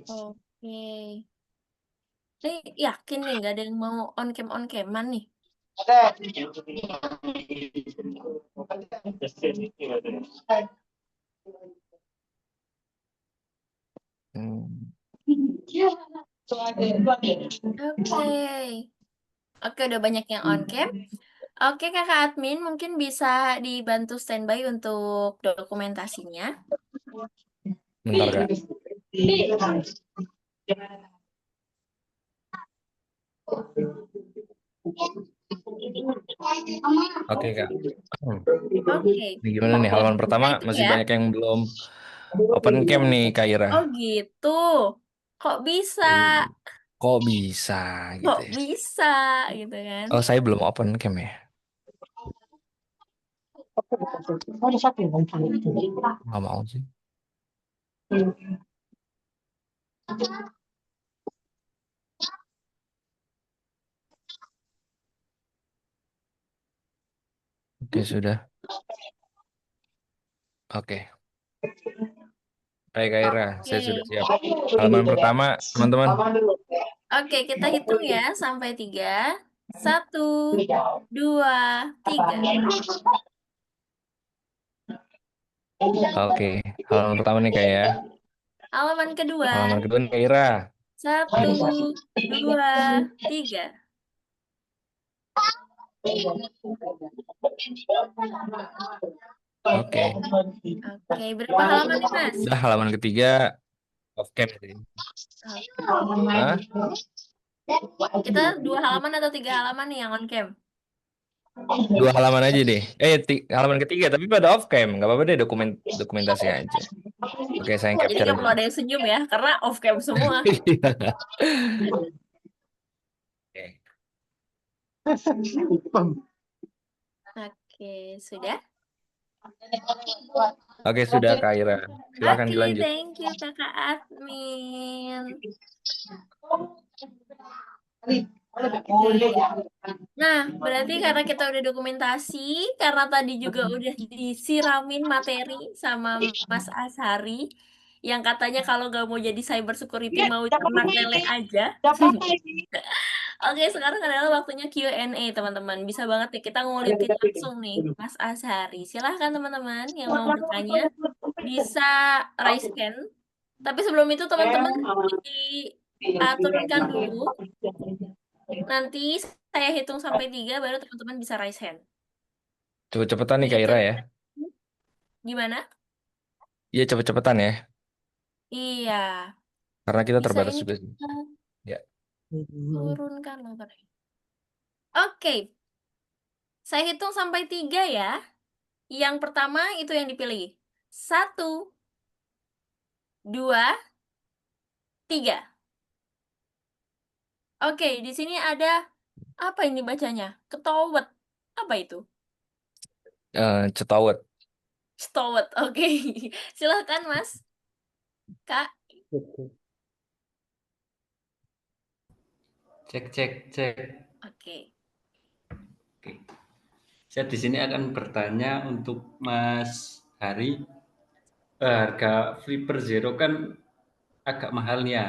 Oke. Nih yakin nih nggak ada yang mau on caman nih? Hmm. Oke. Oke, udah banyak yang on cam. Oke, Kakak admin mungkin bisa dibantu standby untuk dokumentasinya. Bentar, Kak. Oke, Kak. Oke. Ini gimana nih? Halaman pertama Saya hitung masih ya. banyak yang belum open cam nih, Kak Ira. Oh gitu. Kok bisa? Kok bisa gitu Kok ya? bisa gitu kan? Oh, saya belum open cam ya? Nggak mau sih. Oke, sudah. Oke. Baik, Kak Ira. Saya sudah Oke. siap. Halaman pertama, teman-teman. Oke, kita hitung ya sampai 3. 1, 2, 3. Oke. Halaman pertama nih, Kak ya. Halaman kedua. Halaman kedua nih, Kak Ira. 1, 2, 3. Oke. Oke, berapa halaman nih, Mas? Udah halaman ketiga off cam sih. Oke. Hah? Kita 2 halaman atau 3 halaman nih yang on cam? 2 halaman aja deh. Halaman ketiga tapi pada off cam. Nggak apa-apa deh dokumentasi aja. Oke, saya Jadi capture nggak aja. perlu ada yang senyum ya, karena off cam semua. Oke. Oke, sudah? Oke, sudah Kak Ira. Silakan Oke, dilanjut. thank you Kakak admin. Oke. Nah, berarti karena kita udah dokumentasi, karena tadi juga udah disiramin materi sama Mas Ashari, yang katanya kalau nggak mau jadi cyber security mau ternak lele aja. Oke, sekarang adalah waktunya Q&A, teman-teman. Bisa banget nih, kita ngulitin langsung nih, Mas Ashari. Silahkan, teman-teman, yang mau bertanya, bisa raise hand. Tapi sebelum itu, teman-teman, turunkan dulu. Nanti saya hitung sampai 3, baru teman-teman bisa raise hand. Cepet-cepetan nih Kak Begitu? Ira ya. Gimana? Iya, cepet-cepetan ya. Iya, Karena kita bisa terbatas ini juga sih. kita Ya. turunkan loh. Oke, saya hitung sampai 3 ya. Yang pertama itu yang dipilih. 1, 2, 3. Oke, di sini ada apa ini bacanya? Ketowet. Apa itu? Cetawet. Stowet. Oke. Silahkan, Mas. Kak. Cek, cek, cek. Oke. Oke. Saya di sini akan bertanya untuk Mas Hari. Harga Flipper Zero kan agak mahal nih ya.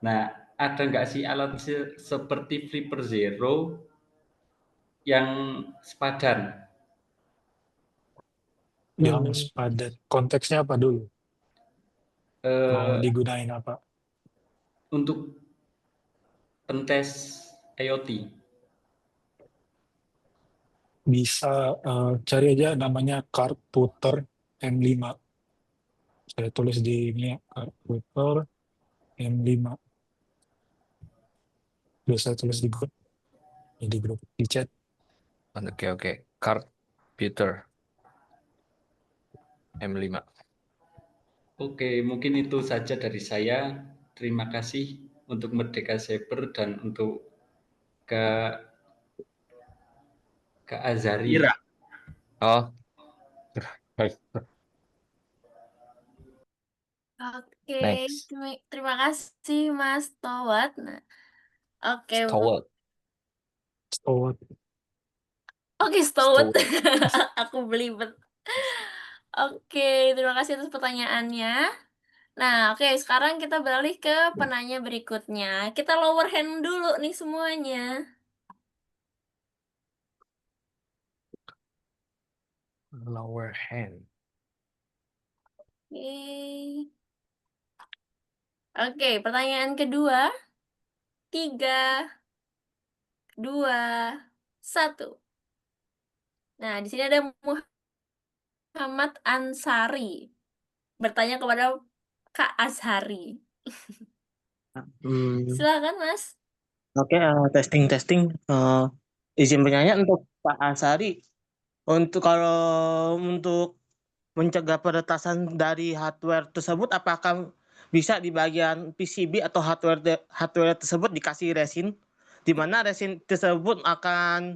Nah, ada nggak sih alat seperti Flipper Zero yang sepadan Yang sepadan. Konteksnya apa dulu? Mau eh, digunain apa? untuk pentes IoT? Bisa cari aja namanya card puter M5. Saya tulis di ini ya, card puter M5. Bisa tulis di grup di chat. Oke. Card computer M5. Oke, mungkin itu saja dari saya. Terima kasih untuk Merdeka Cyber dan untuk Kak Azari. Ira. Oh, baik. Oke, Next. terima kasih Mas Towat. Nah, oke, Stowell. Stowat. Stowat. Stowell. Aku belibet. Oke, terima kasih atas pertanyaannya. Nah, oke, sekarang kita beralih ke penanya berikutnya. Kita lower hand dulu nih semuanya. Lower hand. Oke. Oke, pertanyaan kedua. 3, 2, 1. Nah, di sini ada Muhammad Ansari. Bertanya kepada Kak Azhari. Silakan, Mas. Oke, testing. Izin bertanya untuk Pak Ansari. Untuk mencegah peretasan dari hardware tersebut, apakah bisa di bagian PCB atau hardware tersebut dikasih resin, di mana resin tersebut akan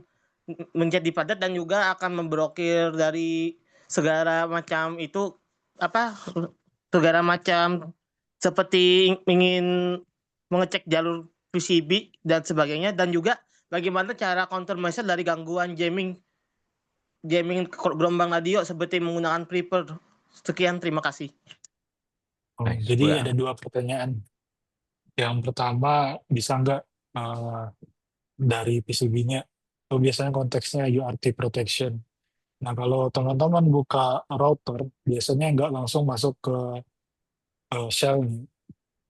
menjadi padat dan juga akan memblokir dari segala macam itu segala macam seperti ingin mengecek jalur PCB dan sebagainya, dan juga bagaimana cara countermeasure dari gangguan jamming gelombang radio seperti menggunakan Prepper. Sekian, terima kasih. Nice. Jadi Udah. ada 2 pertanyaan. Yang pertama, bisa nggak dari PCB-nya? Itu biasanya konteksnya UART protection. Nah, kalau teman-teman buka router, biasanya nggak langsung masuk ke shell-nya.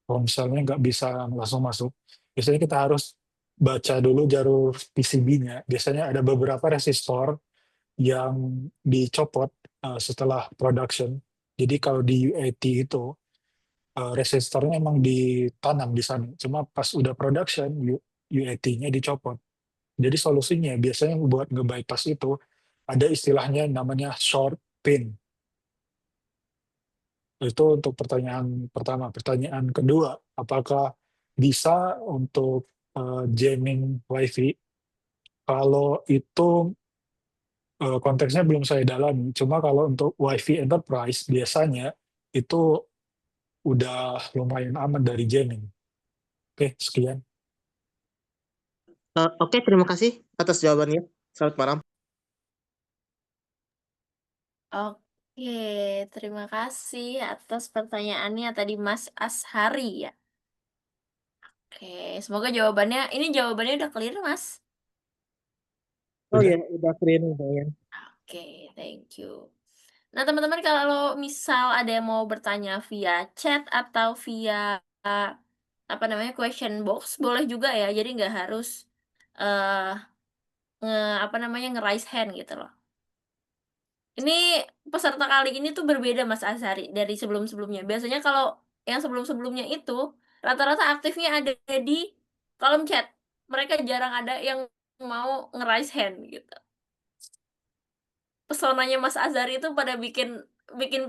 Kalau shell-nya nggak bisa langsung masuk, biasanya kita harus baca dulu jalur PCB-nya. Biasanya ada beberapa resistor yang dicopot setelah production. Jadi kalau di UAT itu, resistornya emang ditanam di sana. Cuma pas udah production, UAT-nya dicopot. Jadi solusinya biasanya buat nge-bypass itu, ada istilahnya namanya short pin. Itu untuk pertanyaan pertama. Pertanyaan kedua, apakah bisa untuk jamming WiFi? Kalau itu konteksnya belum saya dalami. Cuma kalau untuk WiFi enterprise biasanya itu udah lumayan aman dari jamming. Oke, sekian. Oke, terima kasih atas jawabannya. Selamat malam. Oke, terima kasih atas pertanyaannya tadi Mas Ashari ya. Oke, semoga ini jawabannya udah clear, Mas. Oh Udah. iya, udah clear ya. Oke, thank you. Nah, teman-teman kalau misal ada yang mau bertanya via chat atau via question box, boleh juga ya. Jadi nggak harus eh nge-raise hand gitu loh. Ini peserta kali ini tuh berbeda Mas Azhari dari sebelum-sebelumnya. Biasanya kalau yang sebelum-sebelumnya itu rata-rata aktifnya ada di kolom chat. Mereka jarang ada yang mau nge-raise hand gitu. Pesonanya Mas Azhari itu pada bikin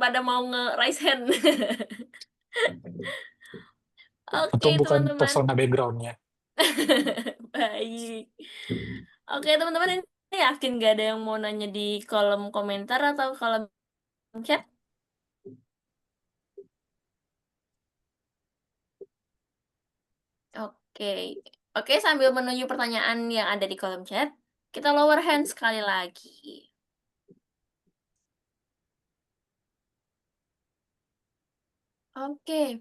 pada mau nge-raise hand. Atau Oke, bukan teman-teman. persona background-nya. Baik. Oke, teman-teman, ini yakin gak ada yang mau nanya di kolom komentar atau kolom chat? Oke. Oke, sambil menuju pertanyaan yang ada di kolom chat, kita lower hand sekali lagi. Oke.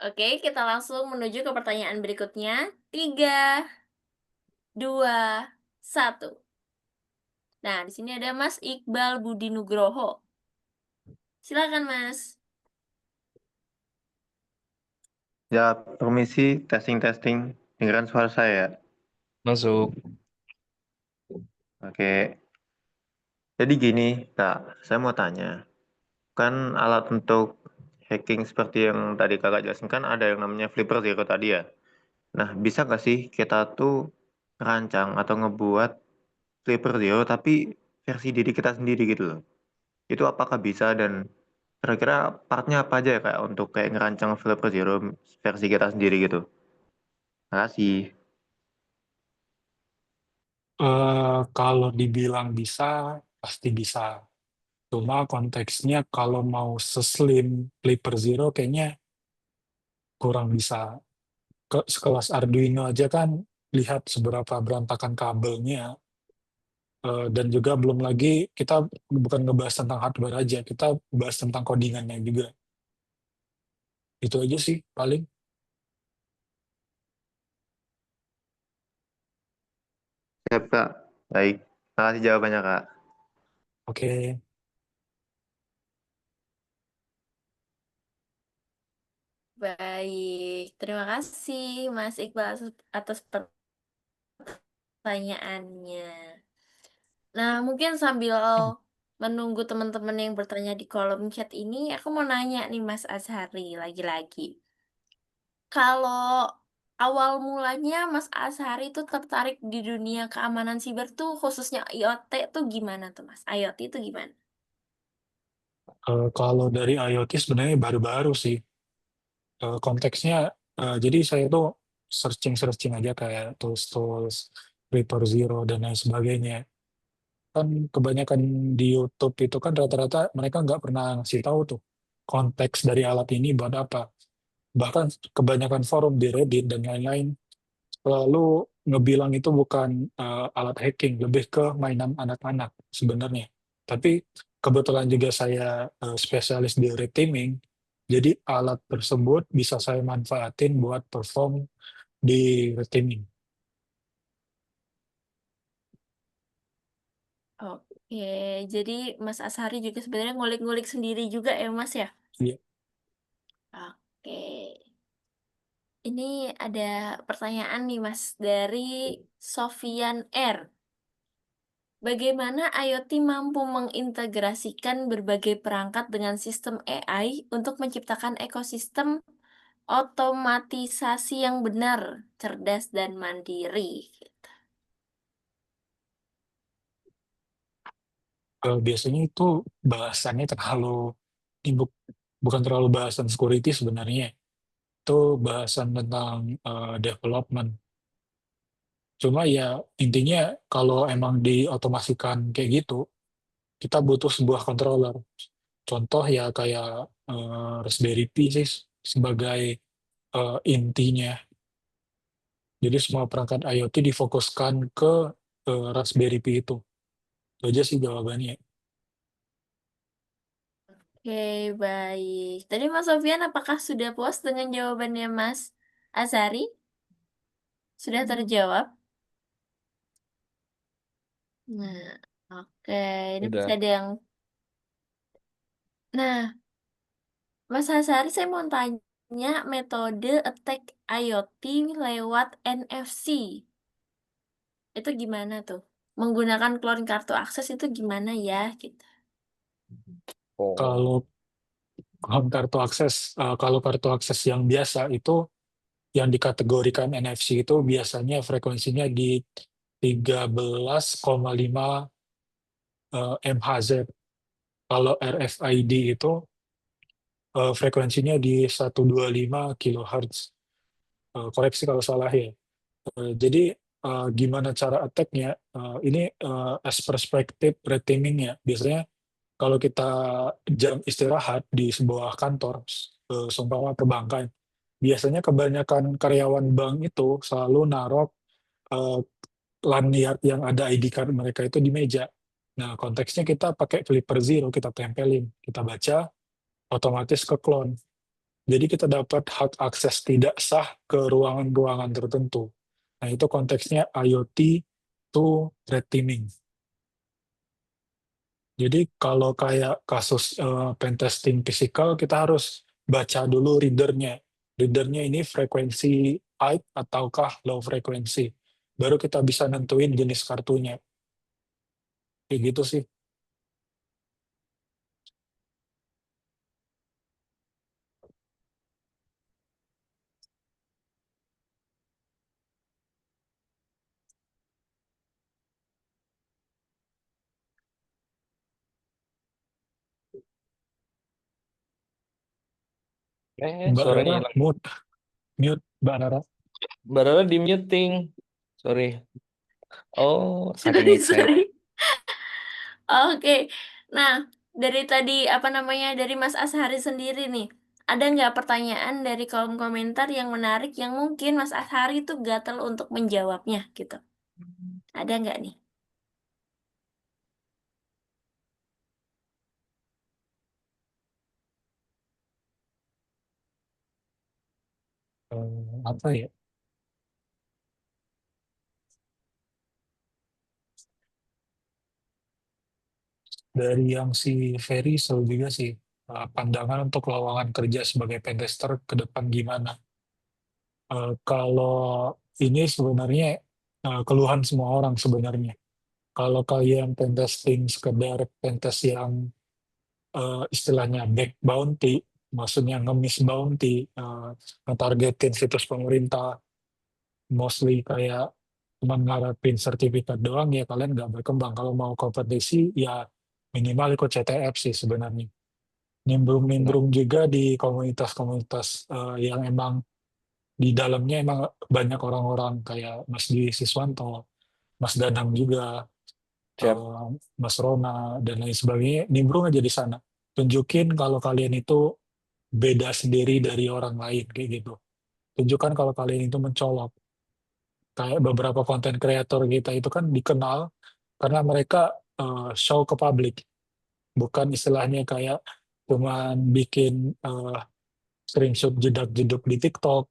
Oke, kita langsung menuju ke pertanyaan berikutnya. 3, 2, 1. Nah, di sini ada Mas Iqbal Budi Nugroho. Silakan, Mas. Ya, permisi, testing. Dengeran suara saya ya? Masuk. Oke. Jadi gini, Kak, saya mau tanya. Kan alat untuk hacking seperti yang tadi Kakak jelasin kan ada yang namanya Flipper Zero tadi ya. Nah, bisa nggak sih kita tuh rancang atau ngebuat Flipper Zero tapi versi diri kita sendiri gitu loh. Itu apakah bisa dan kira-kira partnya apa aja ya Kak untuk kayak ngerancang Flipper Zero versi kita sendiri gitu. Makasih. Kalau dibilang bisa, pasti bisa. Cuma konteksnya kalau mau seslim Flipper Zero kayaknya kurang bisa. Sekelas Arduino aja kan lihat seberapa berantakan kabelnya. Dan juga belum lagi kita bukan ngebahas tentang hardware aja, kita bahas tentang codingannya juga. Itu aja sih paling. Siap Kak. Baik. Makasih jawabannya Kak. Oke. Baik, terima kasih Mas Iqbal atas pertanyaannya. Nah, mungkin sambil menunggu teman-teman yang bertanya di kolom chat ini, aku mau nanya nih Mas Azhari lagi-lagi. Kalau awal mulanya Mas Azhari itu tertarik di dunia keamanan siber tuh khususnya IoT tuh gimana tuh Mas? IoT itu gimana? Kalau dari IoT sebenarnya baru-baru sih. Konteksnya, jadi saya tuh searching aja kayak tools-tools, Reaper Zero, dan lain sebagainya. Kan kebanyakan di YouTube itu kan rata-rata mereka nggak pernah ngasih tahu tuh konteks dari alat ini buat apa. Bahkan kebanyakan forum di Reddit dan lain-lain selalu ngebilang itu bukan alat hacking, lebih ke mainan anak-anak sebenarnya. Tapi kebetulan juga saya spesialis di red teaming, jadi alat tersebut bisa saya manfaatin buat perform di red teaming. Oke, jadi Mas Azhari juga sebenarnya ngulik-ngulik sendiri juga ya Mas ya? Iya. Oke. Ini ada pertanyaan nih Mas dari Sofian R. Bagaimana IoT mampu mengintegrasikan berbagai perangkat dengan sistem AI untuk menciptakan ekosistem otomatisasi yang benar, cerdas, dan mandiri? Biasanya itu bahasannya terlalu ini bukan terlalu bahasan security sebenarnya. Itu bahasan tentang development. Cuma ya intinya kalau emang diotomasikan kayak gitu, kita butuh sebuah controller. Contoh ya kayak Raspberry Pi sih sebagai intinya. Jadi semua perangkat IoT difokuskan ke Raspberry Pi itu. Itu aja sih jawabannya. Oke, baik. Tadi Mas Sofian apakah sudah puas dengan jawabannya Mas Azhari? Sudah terjawab? Nah, oke. Ini Udah. masih ada yang... Nah, Mas Azhari saya mau tanya metode attack IoT lewat NFC. Itu gimana tuh? Menggunakan clone kartu akses itu gimana ya? Gitu. Oh. Kalau kartu akses yang biasa itu yang dikategorikan NFC itu biasanya frekuensinya di 13,5 MHz. Kalau RFID itu frekuensinya di 125 kHz. Koreksi kalau salah ya. Jadi gimana cara attack-nya? Ini as perspektif red teaming-nya. Biasanya kalau kita jam istirahat di sebuah kantor, seumpama perbankan, biasanya kebanyakan karyawan bank itu selalu naruh eh, lanyard yang ada ID card mereka itu di meja. Nah, konteksnya kita pakai Flipper Zero, kita tempelin, kita baca, otomatis ke clone. Jadi kita dapat hak akses tidak sah ke ruangan-ruangan tertentu. Nah, itu konteksnya IoT to red teaming. Jadi kalau kayak kasus pentesting physical, kita harus baca dulu readernya. Readernya ini frekuensi high ataukah low frekuensi. Baru kita bisa nentuin jenis kartunya. Kayak gitu sih. Mbak Suaranya Rara, hilang. mute, Mbak Rara. Baru di muting. Sorry. Oh, saking Sorry, excited. sorry. Oke. Nah, dari tadi apa namanya dari Mas Ashari sendiri nih, ada nggak pertanyaan dari kolom komentar yang menarik yang mungkin Mas Ashari itu gatel untuk menjawabnya gitu? Ada nggak nih? Apa ya? Dari yang si Ferry selalu juga sih, pandangan untuk lowongan kerja sebagai pentester ke depan gimana. Kalau ini sebenarnya keluhan semua orang sebenarnya. Kalau kalian pentesting sekedar pentest yang istilahnya back bounty, maksudnya ngemis bounty, ngetargetin situs pemerintah, mostly kayak cuma ngarepin sertifikat doang, ya kalian nggak berkembang. Kalau mau kompetisi, ya minimal ikut CTF sih sebenarnya. Nimbrung-nimbrung juga di komunitas-komunitas yang emang di dalamnya emang banyak orang-orang kayak Mas Dwi Siswanto, Mas Danang juga, Siap. Mas Rona, dan lain sebagainya. Nimbrung aja di sana. Tunjukin kalau kalian itu beda sendiri dari orang lain, kayak gitu. Tunjukkan kalau kalian itu mencolok. Kayak beberapa konten kreator kita itu kan dikenal karena mereka show ke publik. Bukan istilahnya kayak cuman bikin screenshot jedak-jeduk di TikTok,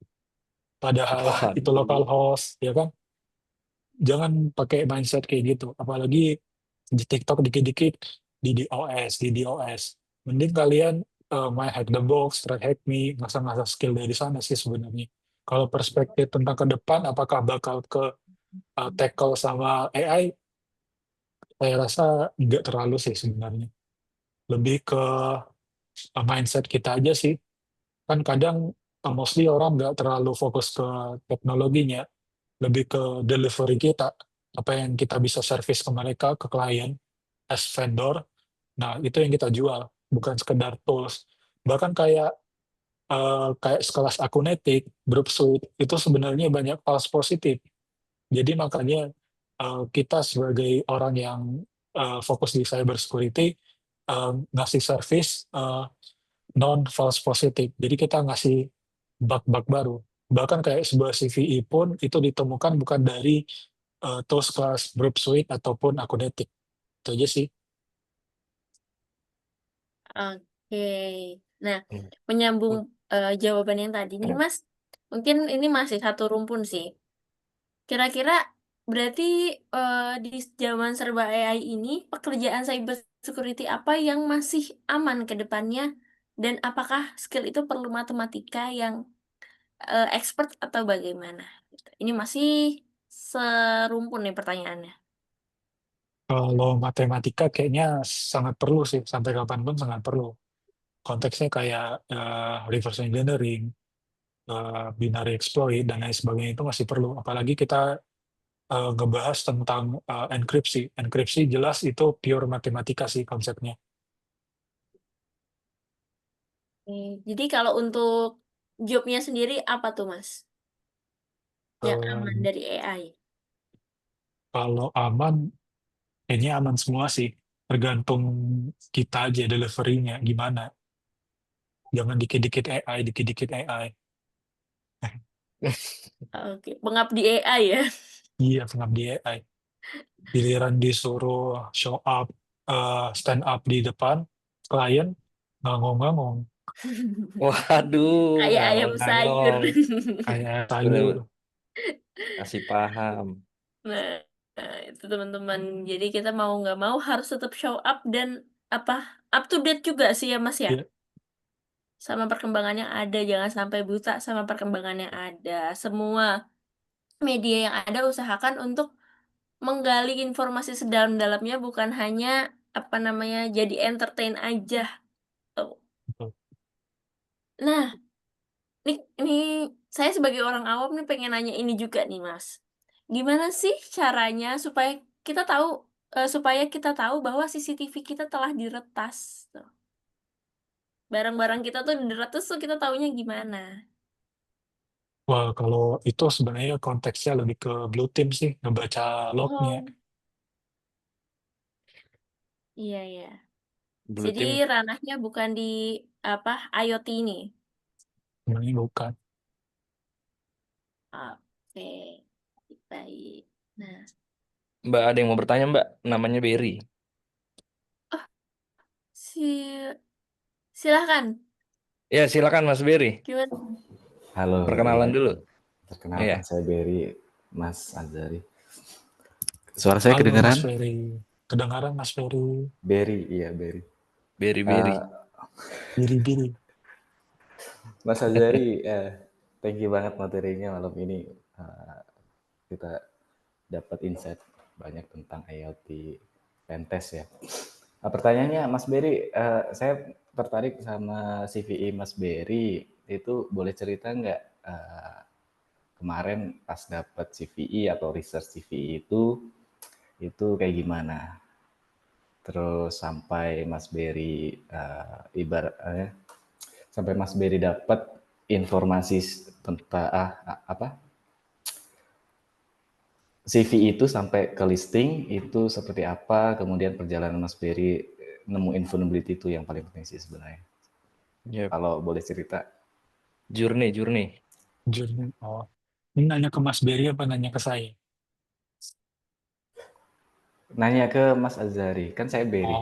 padahal itu lokal host, ya kan? Jangan pakai mindset kayak gitu. Apalagi di TikTok dikit-dikit di DOS. Mending kalian main hack the box, try hack me, ngasah-ngasah skill dari sana sih sebenarnya. Kalau perspektif tentang ke depan, apakah bakal ke tackle sama AI? Saya rasa nggak terlalu sih sebenarnya. Lebih ke mindset kita aja sih. Kan kadang mostly orang nggak terlalu fokus ke teknologinya, lebih ke delivery kita, apa yang kita bisa service ke mereka, ke klien, as vendor. Nah, itu yang kita jual, bukan sekedar tools. Bahkan kayak sekelas Akunetik, Brooksuite, itu sebenarnya banyak false positif. Jadi makanya kita sebagai orang yang fokus di cyber security, ngasih service non false positif. Jadi kita ngasih bug-bug baru. Bahkan kayak sebuah CVE pun itu ditemukan bukan dari tools kelas Brooksuite ataupun Akunetik. Itu aja sih. Oke. Nah, menyambung jawaban yang tadi nih, Mas. Mungkin ini masih satu rumpun sih. Kira-kira berarti di zaman serba AI ini, pekerjaan cyber security apa yang masih aman ke depannya? Dan apakah skill itu perlu matematika yang expert atau bagaimana? Gitu. Ini masih serumpun nih pertanyaannya. Kalau matematika kayaknya sangat perlu sih, sampai kapanpun sangat perlu. Konteksnya kayak reverse engineering, binary exploit, dan lain sebagainya itu masih perlu. Apalagi kita ngebahas tentang enkripsi. Enkripsi jelas itu pure matematika sih konsepnya. Jadi kalau untuk jobnya sendiri apa tuh, Mas? Yang aman dari AI. Kalau aman, kayaknya aman semua sih. Tergantung kita aja delivery-nya gimana. Jangan dikit-dikit AI, dikit-dikit AI. Oke, pengabdi AI ya. Iya, pengabdi AI. Giliran disuruh show up, stand up di depan klien, ngangong-ngangong, Waduh, Kayak ayam sayur. ngangong-ngangong. kayak sayur. Bener, kasih paham. Nah, itu teman-teman. Jadi kita mau nggak mau harus tetap show up dan up to date juga sih ya Mas ya. Iya, Sama perkembangan yang ada, jangan sampai buta sama perkembangan yang ada. Semua media yang ada usahakan untuk menggali informasi sedalam-dalamnya, bukan hanya jadi entertain aja tuh. betul. Nah, ini saya sebagai orang awam nih pengen nanya ini juga nih Mas. Gimana sih caranya supaya kita tahu bahwa CCTV kita telah diretas tuh. Barang-barang kita tuh diretas tuh kita taunya gimana? Wah, kalau itu sebenarnya konteksnya lebih ke blue team sih, ngebaca lognya. Oh, iya ya. Blue Jadi team ranahnya bukan di IoT ini. Sebenarnya bukan. Oke, baik. Nah, Mbak ada yang mau bertanya Mbak, namanya Berry. si silahkan. Ya silakan Mas Berry, Gimana? Halo, perkenalan ya. dulu. Perkenalkan Iya. saya Berry, Mas Azari. Suara saya Halo Mas kedengeran? Ferry, kedengaran Mas Ferry, Berry, iya Berry. Berry. biri-biri. Mas Azari, thank you banget materinya malam ini. Kita dapat insight banyak tentang IoT pentest ya. Pertanyaannya Mas Berry, saya tertarik sama CVE Mas Berry. Itu boleh cerita nggak kemarin pas dapat CVE atau research CVE itu kayak gimana? Terus sampai Mas Berry ibaratnya sampai Mas Berry dapat informasi tentang CV itu sampai ke listing itu seperti apa, kemudian perjalanan Mas Berry nemuin vulnerability itu yang paling penting sih sebenarnya. Yep. Kalau boleh cerita. Journey. Journey. Oh, ini nanya ke Mas Berry apa nanya ke saya? Nanya ke Mas Azari, kan saya Berry.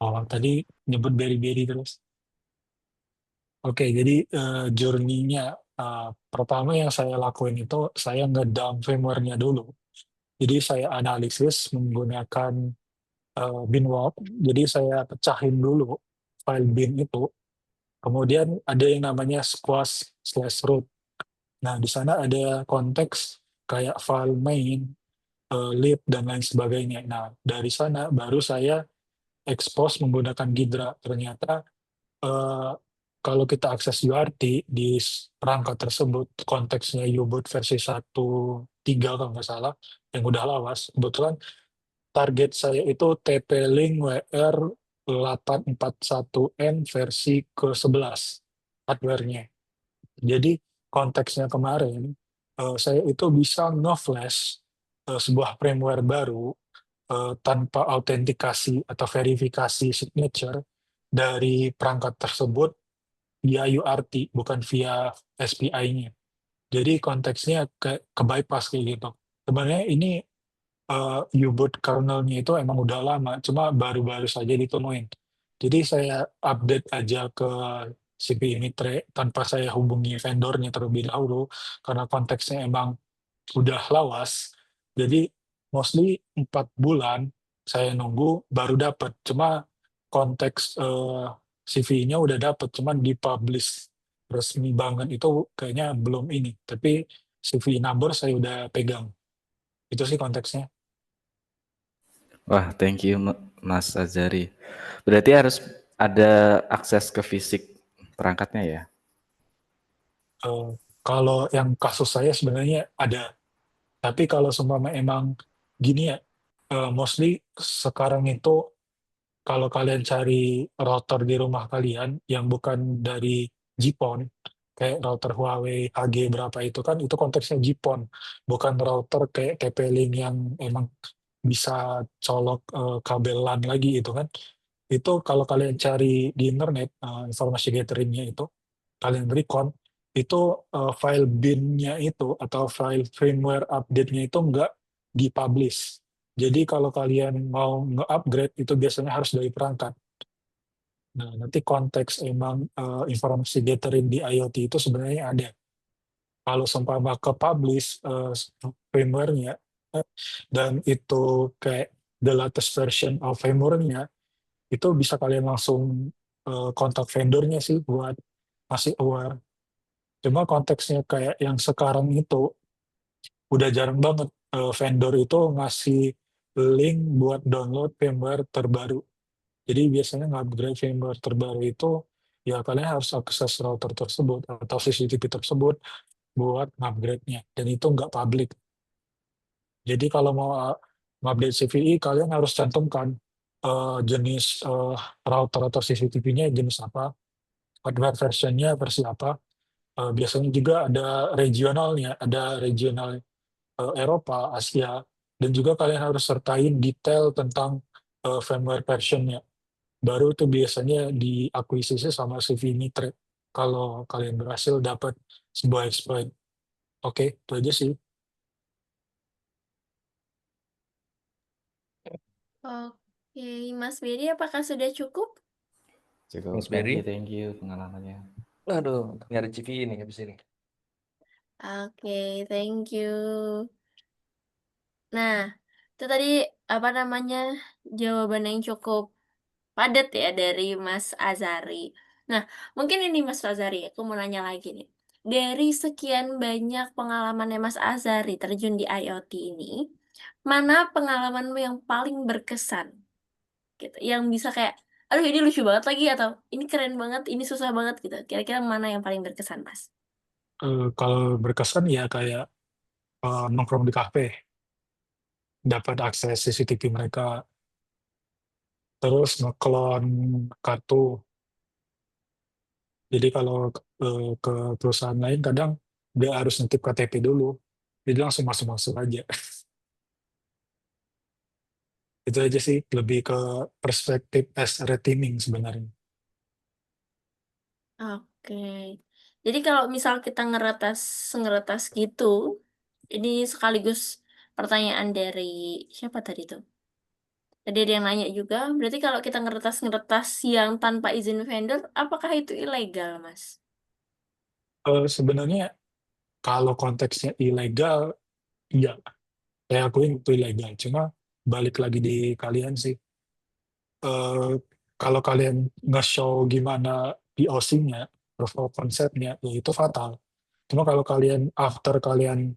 Oh, tadi nyebut beri-beri terus. Oke, jadi journey-nya pertama yang saya lakuin itu saya nge-dump firmware-nya dulu. Jadi saya analisis menggunakan binwalk. Jadi saya pecahin dulu file bin itu. Kemudian ada yang namanya squash/root. Nah, di sana ada konteks kayak file main, lib, dan lain sebagainya. Nah, dari sana baru saya expose menggunakan Ghidra. Ternyata eh, kalau kita akses URT di perangkat tersebut, konteksnya U-boot versi 1.3 kalau nggak salah, yang udah lawas, kebetulan target saya itu TP-Link WR 841N versi ke-11 hardware-nya. Jadi konteksnya kemarin, saya itu bisa nge-flash sebuah firmware baru tanpa autentikasi atau verifikasi signature dari perangkat tersebut via URT, bukan via SPI-nya. Jadi konteksnya ke bypass kayak gitu. Sebenarnya ini U-boot kernel-nya itu emang udah lama, cuma baru-baru saja ditemuin. Jadi saya update aja ke CPU Mitre tanpa saya hubungi vendornya terlebih dahulu, karena konteksnya emang udah lawas. Jadi mostly 4 bulan saya nunggu baru dapat. Cuma konteks CV-nya udah dapat, cuman dipublish resmi banget itu kayaknya belum ini. Tapi CV number saya udah pegang. Itu sih konteksnya. Wah, thank you Mas Azari. Berarti harus ada akses ke fisik perangkatnya ya? Kalau yang kasus saya sebenarnya ada. Tapi kalau seumpama emang gini ya, mostly sekarang itu kalau kalian cari router di rumah kalian yang bukan dari GPON, kayak router Huawei HG berapa itu kan, itu konteksnya GPON, bukan router kayak TP-Link yang emang bisa colok kabel LAN lagi itu kan. Itu kalau kalian cari di internet informasi gatheringnya itu, kalian recon, itu file bin-nya itu atau file firmware update-nya itu nggak dipublish. Jadi kalau kalian mau nge-upgrade itu biasanya harus dari perangkat. Nah, nanti konteks emang informasi gathering di IoT itu sebenarnya ada. Kalau seumpama ke publish firmware-nya dan itu kayak the latest version of firmware-nya, itu bisa kalian langsung kontak vendornya sih buat masih aware. Cuma konteksnya kayak yang sekarang itu udah jarang banget vendor itu ngasih link buat download firmware terbaru. Jadi biasanya nge-upgrade firmware terbaru itu ya kalian harus akses router tersebut atau CCTV tersebut buat upgrade-nya dan itu nggak public. Jadi kalau mau update CVE kalian harus cantumkan jenis router atau CCTV-nya jenis apa, hardware version-nya versi apa. Biasanya juga ada regionalnya, ada regional Eropa, Asia, dan juga kalian harus sertain detail tentang firmware version-nya. Baru itu biasanya diakuisisi sama CV Nitrate kalau kalian berhasil dapat sebuah exploit. Oke, itu aja sih. Oke, Mas Bedi, apakah sudah cukup? Cukup, Mas Berry. thank you pengalamannya. Aduh, nyari CV ini habis ini. Oke, thank you. Nah, itu tadi apa namanya jawaban yang cukup padat ya dari Mas Azari. Nah, mungkin ini Mas Azari, aku mau nanya lagi nih. Dari sekian banyak pengalamannya Mas Azari terjun di IoT ini, mana pengalamanmu yang paling berkesan? Gitu, yang bisa kayak, aduh ini lucu banget lagi atau ini keren banget, ini susah banget gitu. Kira-kira mana yang paling berkesan, Mas? Kalau berkesan ya kayak nongkrong di kafe, dapat akses CCTV mereka, terus ngeklon kartu. Jadi kalau ke perusahaan lain kadang dia harus nitip KTP dulu, jadi langsung masuk-masuk aja. Itu aja sih, lebih ke perspektif as retiming sebenarnya. Oke. Jadi kalau misal kita ngeretas gitu, ini sekaligus pertanyaan dari siapa tadi tuh? Tadi ada yang nanya juga, berarti kalau kita ngeretas yang tanpa izin vendor, apakah itu ilegal, Mas? Sebenarnya kalau konteksnya ilegal, iya, saya akuin itu ilegal. Cuma balik lagi di kalian sih. Eh, Kalau kalian nge-show gimana POC-nya, proof of concept-nya, ya itu fatal. Cuma kalau kalian, after kalian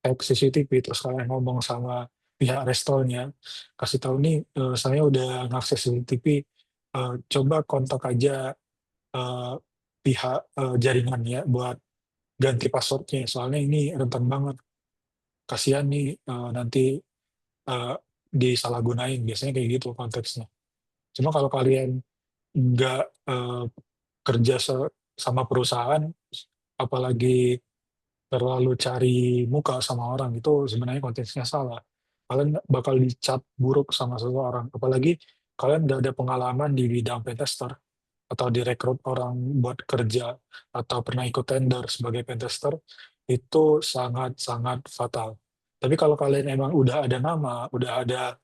hack CCTV, terus kalian ngomong sama pihak restorannya, kasih tahu nih, saya udah ngakses CCTV, coba kontak aja eh, pihak jaringannya buat ganti passwordnya, soalnya ini rentan banget. Kasihan nih nanti eh, disalahgunain, biasanya kayak gitu konteksnya. Cuma kalau kalian nggak kerja sama perusahaan, apalagi terlalu cari muka sama orang, itu sebenarnya konteksnya salah. Kalian bakal dicap buruk sama seseorang. Apalagi kalian nggak ada pengalaman di bidang pentester atau direkrut orang buat kerja atau pernah ikut tender sebagai pentester, itu sangat-sangat fatal. Tapi kalau kalian emang udah ada nama, udah ada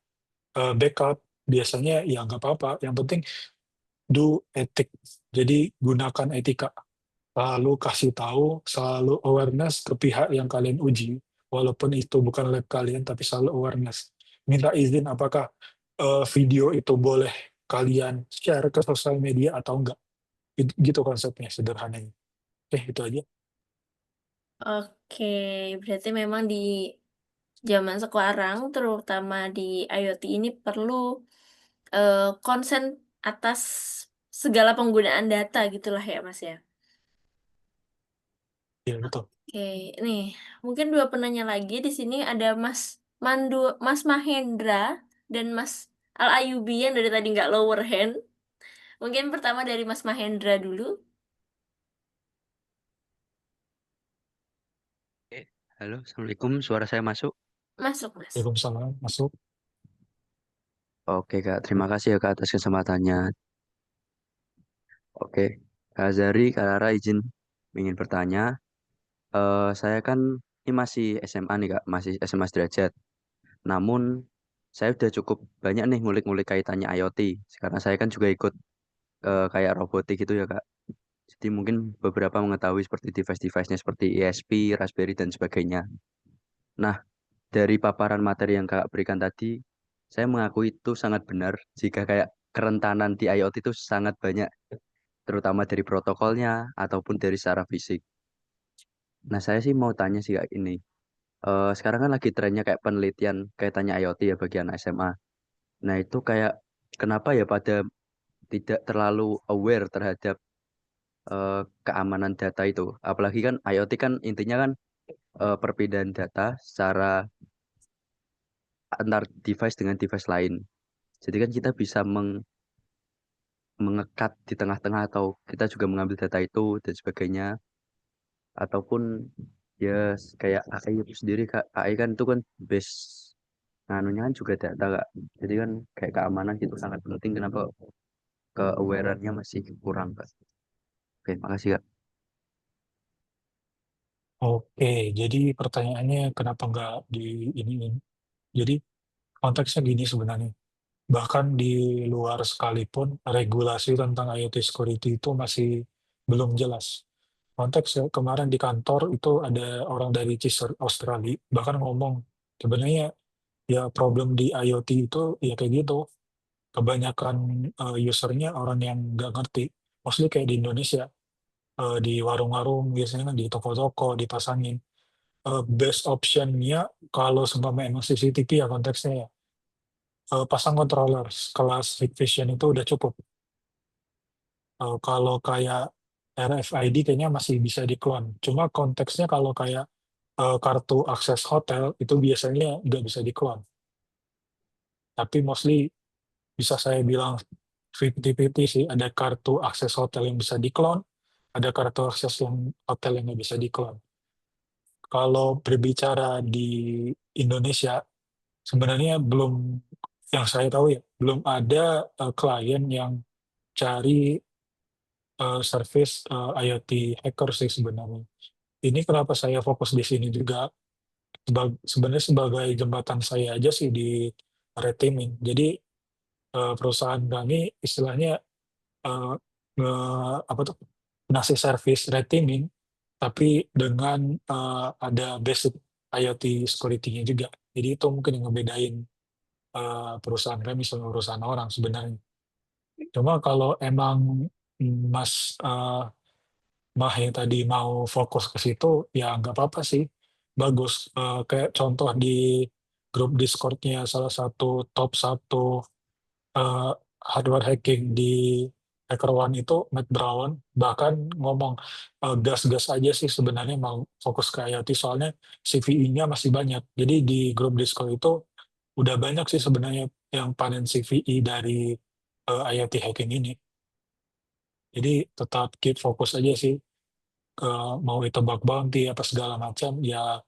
backup, biasanya ya nggak apa-apa. Yang penting do etik. Jadi gunakan etika. Lalu kasih tahu, selalu awareness ke pihak yang kalian uji. Walaupun itu bukan lab kalian, tapi selalu awareness. Minta izin apakah video itu boleh kalian share ke sosial media atau enggak. Gitu konsepnya sederhananya. Itu aja. Oke, berarti memang di zaman sekarang, terutama di IoT ini perlu konsen atas segala penggunaan data gitulah ya, Mas ya. Ya, betul. Oke, nih mungkin dua penanya lagi di sini ada Mas Mahendra dan Mas Al Ayubi yang dari tadi nggak lower hand. Mungkin pertama dari Mas Mahendra dulu. Oke, halo, Assalamualaikum. Suara saya masuk? Masuk, Mas. Waalaikumsalam. Masuk. Oke, Kak. Terima kasih ya, Kak, atas kesempatannya. Oke, Kak Azari, Kak Lara izin ingin bertanya. Saya kan ini masih SMA nih Kak, masih SMA sederajat. Namun saya udah cukup banyak nih ngulik-ngulik kaitannya IoT. Karena saya kan juga ikut kayak robotik gitu ya Kak. Jadi mungkin beberapa mengetahui seperti device-device-nya seperti ESP, Raspberry dan sebagainya. Nah, dari paparan materi yang Kak berikan tadi, saya mengakui itu sangat benar jika kayak kerentanan di IoT itu sangat banyak, terutama dari protokolnya ataupun dari secara fisik. Nah, saya sih mau tanya sih Kak ini. Sekarang kan lagi trennya kayak penelitian kaitannya IoT ya bagi anak SMA. Nah, itu kayak kenapa ya pada tidak terlalu aware terhadap keamanan data itu. Apalagi kan IoT kan intinya kan perpindahan data secara antar device dengan device lain. Jadi kan kita bisa mengekat di tengah-tengah atau kita juga mengambil data itu dan sebagainya. Ataupun ya kayak AI itu sendiri Kak. AI kan itu kan base nganunya kan juga data Kak. Jadi kan kayak keamanan itu sangat penting. Kenapa ke-aware-nya masih kurang Kak? Oke, makasih Kak. Oke, jadi pertanyaannya kenapa nggak di ini? Jadi konteksnya gini sebenarnya. Bahkan di luar sekalipun regulasi tentang IoT security itu masih belum jelas. Konteks ya, kemarin di kantor itu ada orang dari CISR Australia bahkan ngomong sebenarnya ya problem di IoT itu ya kayak gitu. Kebanyakan usernya orang yang nggak ngerti. Mostly kayak di Indonesia, di warung-warung biasanya kan di toko-toko dipasangin. Best optionnya kalau seumpama emang CCTV ya konteksnya ya, pasang controller kelas Hikvision itu udah cukup. Kalau kayak RFID kayaknya masih bisa diklon. Cuma konteksnya kalau kayak kartu akses hotel itu biasanya nggak bisa diklon. Tapi mostly bisa saya bilang 50-50 sih. Ada kartu akses hotel yang bisa diklon, ada kartu akses yang hotel yang nggak bisa diklon. Kalau berbicara di Indonesia, sebenarnya belum, yang saya tahu ya, belum ada klien yang cari service IoT hacker sih sebenarnya. Ini kenapa saya fokus di sini juga, sebenarnya sebagai jembatan saya aja sih di red teaming. Jadi perusahaan kami istilahnya eh, apa tuh, ngasih service red teaming, tapi dengan ada basic IoT security-nya juga. Jadi itu mungkin yang ngebedain perusahaan kami sama perusahaan orang sebenarnya. Cuma kalau emang Mas Mah yang tadi mau fokus ke situ, ya nggak apa-apa sih. Bagus. Kayak contoh di grup Discord-nya salah satu top satu eh, hardware hacking di HackerOne itu, Matt Brown, bahkan ngomong gas-gas aja sih sebenarnya mau fokus ke IoT, soalnya CVE-nya masih banyak. Jadi di grup Discord itu udah banyak sih sebenarnya yang panen CVE dari IoT hacking ini. Jadi tetap keep fokus aja sih, ke mau itu bug bounty apa segala macam ya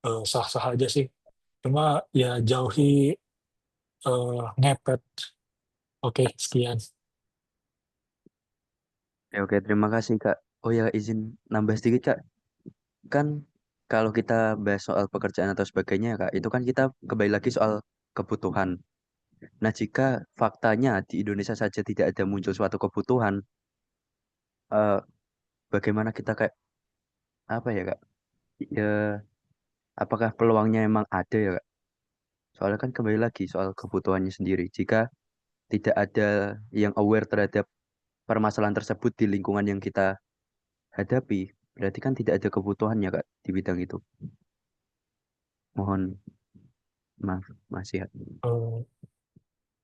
sah-sah aja sih. Cuma ya jauhi ngepet. Oke, sekian. Oke, terima kasih Kak. Oh ya, izin nambah sedikit Kak. Kan kalau kita bahas soal pekerjaan atau sebagainya Kak, itu kan kita kembali lagi soal kebutuhan. Nah, jika faktanya di Indonesia saja tidak ada muncul suatu kebutuhan, eh, bagaimana kita kayak apa ya Kak? Ya, apakah peluangnya emang ada ya Kak? Soalnya kan kembali lagi soal kebutuhannya sendiri. Jika tidak ada yang aware terhadap permasalahan tersebut di lingkungan yang kita hadapi, berarti kan tidak ada kebutuhannya Kak di bidang itu. Mohon maaf, masih. Eh,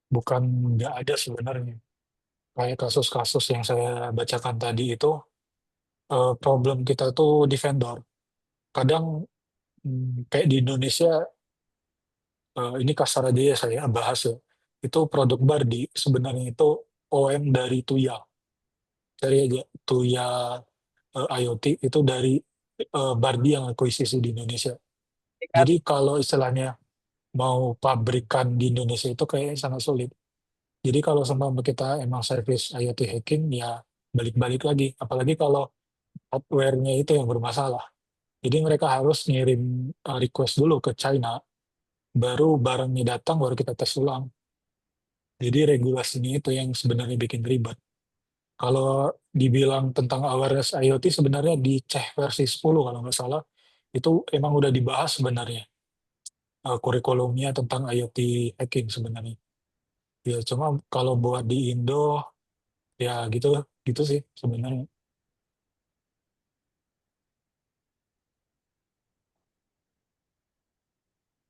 Bukan nggak ada sebenarnya. Kayak kasus-kasus yang saya bacakan tadi itu, problem kita tuh di vendor. Kadang kayak di Indonesia, ini kasar aja ya saya bahas ya, itu produk Bardi sebenarnya itu OM dari Tuya. Cari aja Tuya IoT itu dari Bardi yang akuisisi di Indonesia. Jadi kalau istilahnya mau pabrikan di Indonesia itu kayak sangat sulit. Jadi kalau sama kita emang service IoT hacking ya balik-balik lagi. Apalagi kalau hardware-nya itu yang bermasalah. Jadi mereka harus ngirim request dulu ke China, baru barangnya datang, baru kita tes ulang. Jadi regulasinya itu yang sebenarnya bikin ribet. Kalau dibilang tentang awareness IoT sebenarnya di CEH versi 10 kalau nggak salah, itu emang udah dibahas sebenarnya kurikulumnya tentang IoT hacking sebenarnya. Ya cuma kalau buat di Indo ya gitu gitu sih sebenarnya.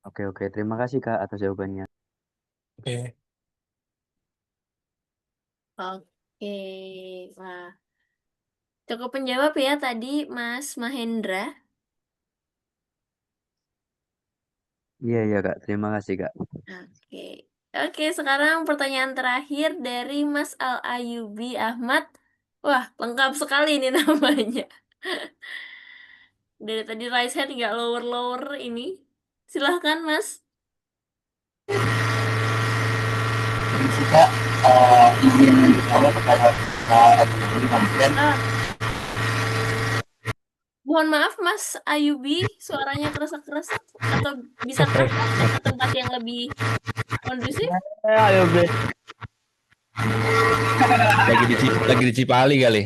Oke, oke. Terima kasih Kak atas jawabannya. Oke, Oke, wah. Cukup menjawab ya tadi Mas Mahendra. Iya, iya Kak. Terima kasih Kak. Oke. Oke, sekarang pertanyaan terakhir dari Mas Al Ayubi Ahmad. Wah, lengkap sekali ini namanya. Dari tadi raise hand nggak lower-lower ini. Silahkan, Mas. Ah, mohon maaf, Mas Ayubi, suaranya keresak-keresak. Atau bisakah pindah ke tempat yang lebih kondusif? Ayo, Be. Lagi di Cipali kali.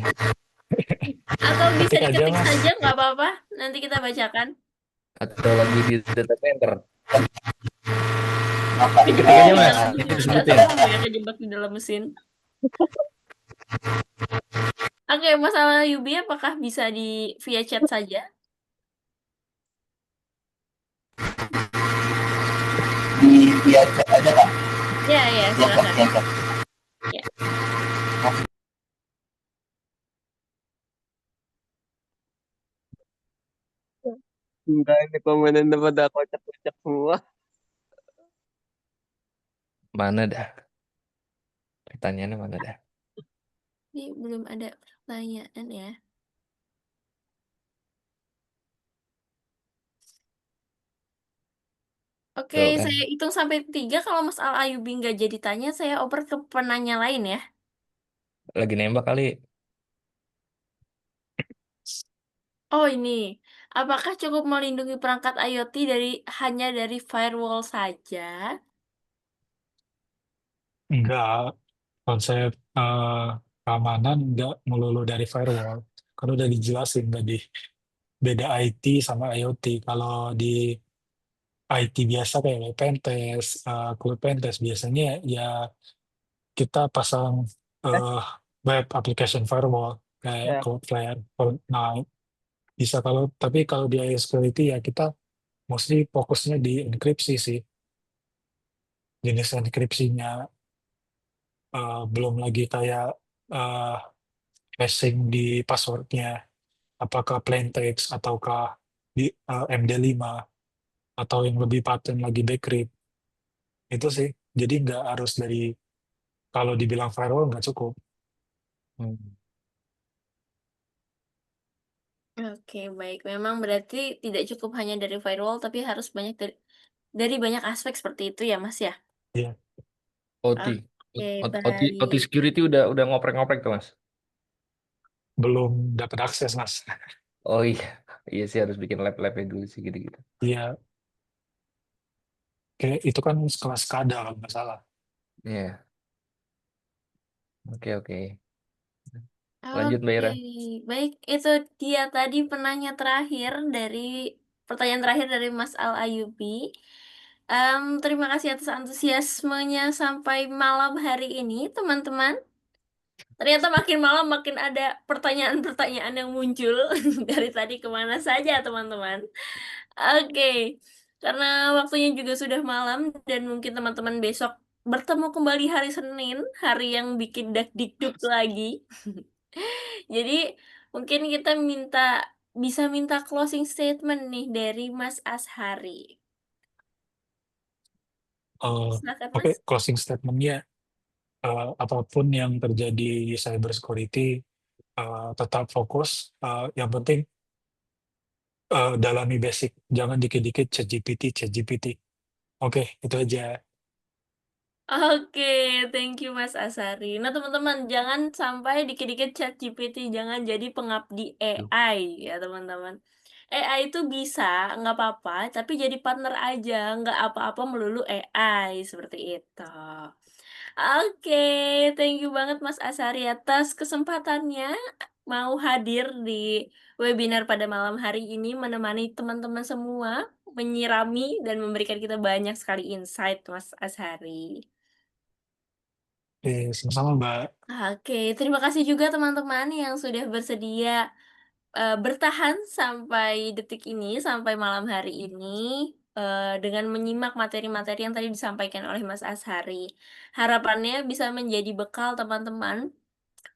Atau bisa ketik aja diketik Mas. saja, nggak apa-apa. Nanti kita bacakan. Atau lagi di data center. Kejebak Ketik aja di Mas. dalam mesin. Itu Nggak disebutin. seru ya kejebak di dalam mesin. Oke, masalah Yubi apakah bisa di via chat saja? Via chat aja Kak. Ya, ya, silakan. Ya. Enggak, ini komennya pada kocak-kocak semua. Mana dah? Pertanyaannya mana dah? Ini belum ada pertanyaan ya. Oke, Tuh kan. saya hitung sampai 3. Kalau Mas Al Ayubi nggak jadi tanya, saya oper ke penanya lain ya. Lagi nembak kali. Oh ini, apakah cukup melindungi perangkat IoT hanya dari firewall saja? Enggak, konsep keamanan enggak melulu dari firewall. Kan udah dijelasin tadi, beda IT sama IoT. Kalau di IT biasa kayak web pentest, cloud pentest, biasanya ya kita pasang eh, web application firewall kayak Ya. Cloudflare. Nah, bisa tapi kalau di IS security ya kita mostly fokusnya di enkripsi sih. Jenis enkripsinya belum lagi kayak eh, hashing di passwordnya, apakah plain text ataukah di MD5 atau yang lebih paten lagi bcrypt. Itu sih. Jadi nggak harus dari kalau dibilang firewall nggak cukup. Hmm. Oke, baik. Memang berarti tidak cukup hanya dari firewall, tapi harus banyak dari banyak aspek seperti itu ya, Mas ya. Iya, OT. Oke, OT baik. security udah ngoprek-ngoprek tuh Mas. belum dapat akses mas. Oh iya. Iya sih harus bikin lab-labnya dulu sih gitu-gitu. Iya, kayak itu kan kelas SCADA kalau nggak salah. Iya. Oke, oke. Lanjut Mbak Oke, Ira. baik. Itu dia tadi pertanyaan terakhir dari Mas Al Ayubi. Terima kasih atas antusiasmenya sampai malam hari ini, teman-teman. Ternyata makin malam makin ada pertanyaan-pertanyaan yang muncul dari tadi kemana saja, teman-teman. Oke, karena waktunya juga sudah malam dan mungkin teman-teman besok bertemu kembali hari Senin, hari yang bikin dak-dikduk lagi. Jadi mungkin kita bisa minta closing statement nih dari Mas Ashari. Silakan Oke, Mas. closing statementnya apapun yang terjadi di cyber security tetap fokus. Yang penting dalami basic, jangan dikit-dikit ChatGPT. Oke, itu aja. Oke, thank you Mas Asari. Nah, teman-teman, jangan sampai dikit-dikit ChatGPT, jangan jadi pengabdi AI ya, teman-teman. AI itu bisa, nggak apa-apa, tapi jadi partner aja, nggak apa-apa melulu AI, seperti itu. Oke, thank you banget Mas Asari atas kesempatannya mau hadir di webinar pada malam hari ini, menemani teman-teman semua, menyirami dan memberikan kita banyak sekali insight, Mas Asari. Sama-sama Mbak. Oke, terima kasih juga teman-teman yang sudah bersedia bertahan sampai detik ini, sampai malam hari ini, dengan menyimak materi-materi yang tadi disampaikan oleh Mas Ashari. Harapannya bisa menjadi bekal teman-teman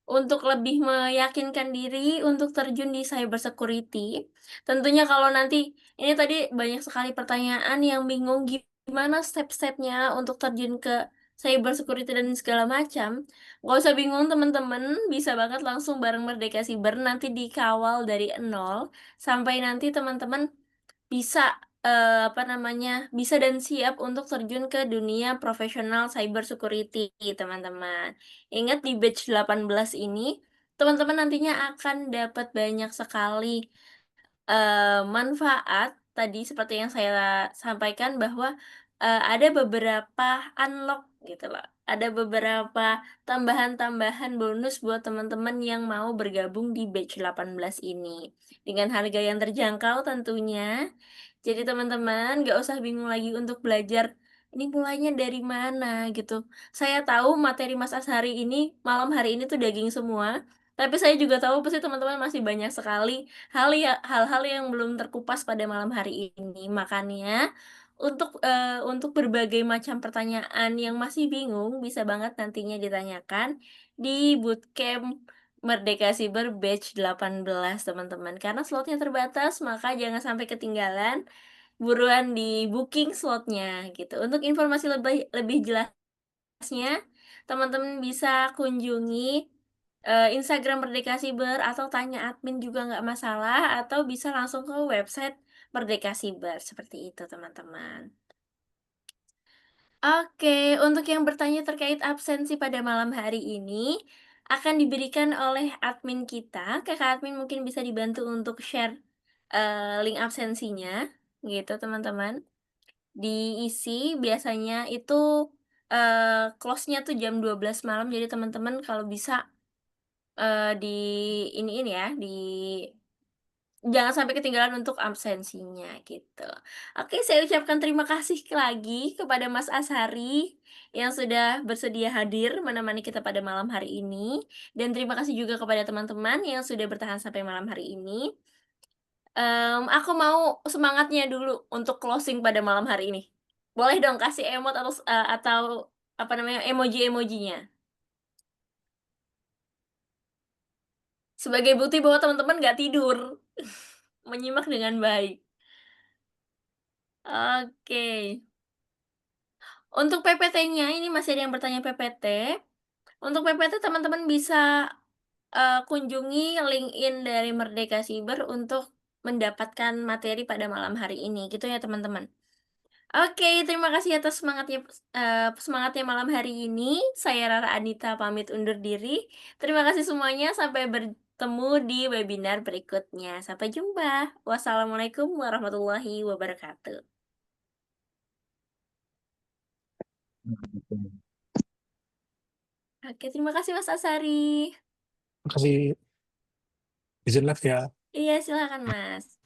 untuk lebih meyakinkan diri untuk terjun di cybersecurity. Tentunya kalau nanti ini tadi banyak sekali pertanyaan yang bingung gimana step-stepnya untuk terjun ke cybersecurity dan segala macam. Nggak usah bingung teman-teman, bisa banget langsung bareng Merdeka Cyber nanti dikawal dari nol sampai nanti teman-teman bisa, apa namanya, bisa dan siap untuk terjun ke dunia profesional cybersecurity, teman-teman. Ingat di batch 18 ini, teman-teman nantinya akan dapat banyak sekali manfaat tadi seperti yang saya sampaikan bahwa, ada beberapa unlock gitu loh, ada beberapa tambahan-tambahan bonus buat teman-teman yang mau bergabung di batch 18 ini. Dengan harga yang terjangkau tentunya, jadi teman-teman nggak usah bingung lagi untuk belajar, ini mulainya dari mana gitu. Saya tahu materi Mas Ashari ini, malam hari ini tuh daging semua, tapi saya juga tahu pasti teman-teman masih banyak sekali hal-hal yang belum terkupas pada malam hari ini. Makanya untuk berbagai macam pertanyaan yang masih bingung, bisa banget nantinya ditanyakan di bootcamp Merdeka Cyber Batch 18 teman-teman. Karena slotnya terbatas, maka jangan sampai ketinggalan, buruan di-booking slotnya gitu. Untuk informasi lebih lebih jelasnya, teman-teman bisa kunjungi Instagram Merdeka Cyber atau tanya admin juga nggak masalah, atau bisa langsung ke website Merdeka Cyber, seperti itu teman-teman. Oke, untuk yang bertanya terkait absensi pada malam hari ini, akan diberikan oleh admin kita. Kakak admin mungkin bisa dibantu untuk share link absensinya, gitu teman-teman. Diisi biasanya itu close-nya tuh jam 12 malam, jadi teman-teman kalau bisa di ini ya, jangan sampai ketinggalan untuk absensinya gitu. Oke, saya ucapkan terima kasih lagi kepada Mas Ashari yang sudah bersedia hadir menemani kita pada malam hari ini, dan terima kasih juga kepada teman-teman yang sudah bertahan sampai malam hari ini. Aku mau semangatnya dulu untuk closing pada malam hari ini. Boleh dong kasih emot atau apa namanya, emoji-emojinya. Sebagai bukti bahwa teman-teman nggak tidur, menyimak dengan baik. Oke. Untuk PPT-nya ini masih ada yang bertanya PPT. Untuk PPT teman-teman bisa kunjungi LinkedIn dari Merdeka Cyber untuk mendapatkan materi pada malam hari ini, gitu ya teman-teman. Oke, terima kasih atas semangatnya malam hari ini. Saya Rara Anita pamit undur diri. Terima kasih semuanya, sampai bertemu di webinar berikutnya. Sampai jumpa. Wassalamualaikum warahmatullahi wabarakatuh. Oke, terima kasih Mas Asari. Terima kasih. Izin live ya. Iya, silakan Mas.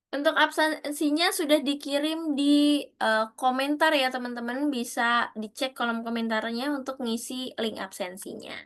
Untuk absensinya sudah dikirim di komentar ya teman-teman, bisa dicek kolom komentarnya untuk ngisi link absensinya.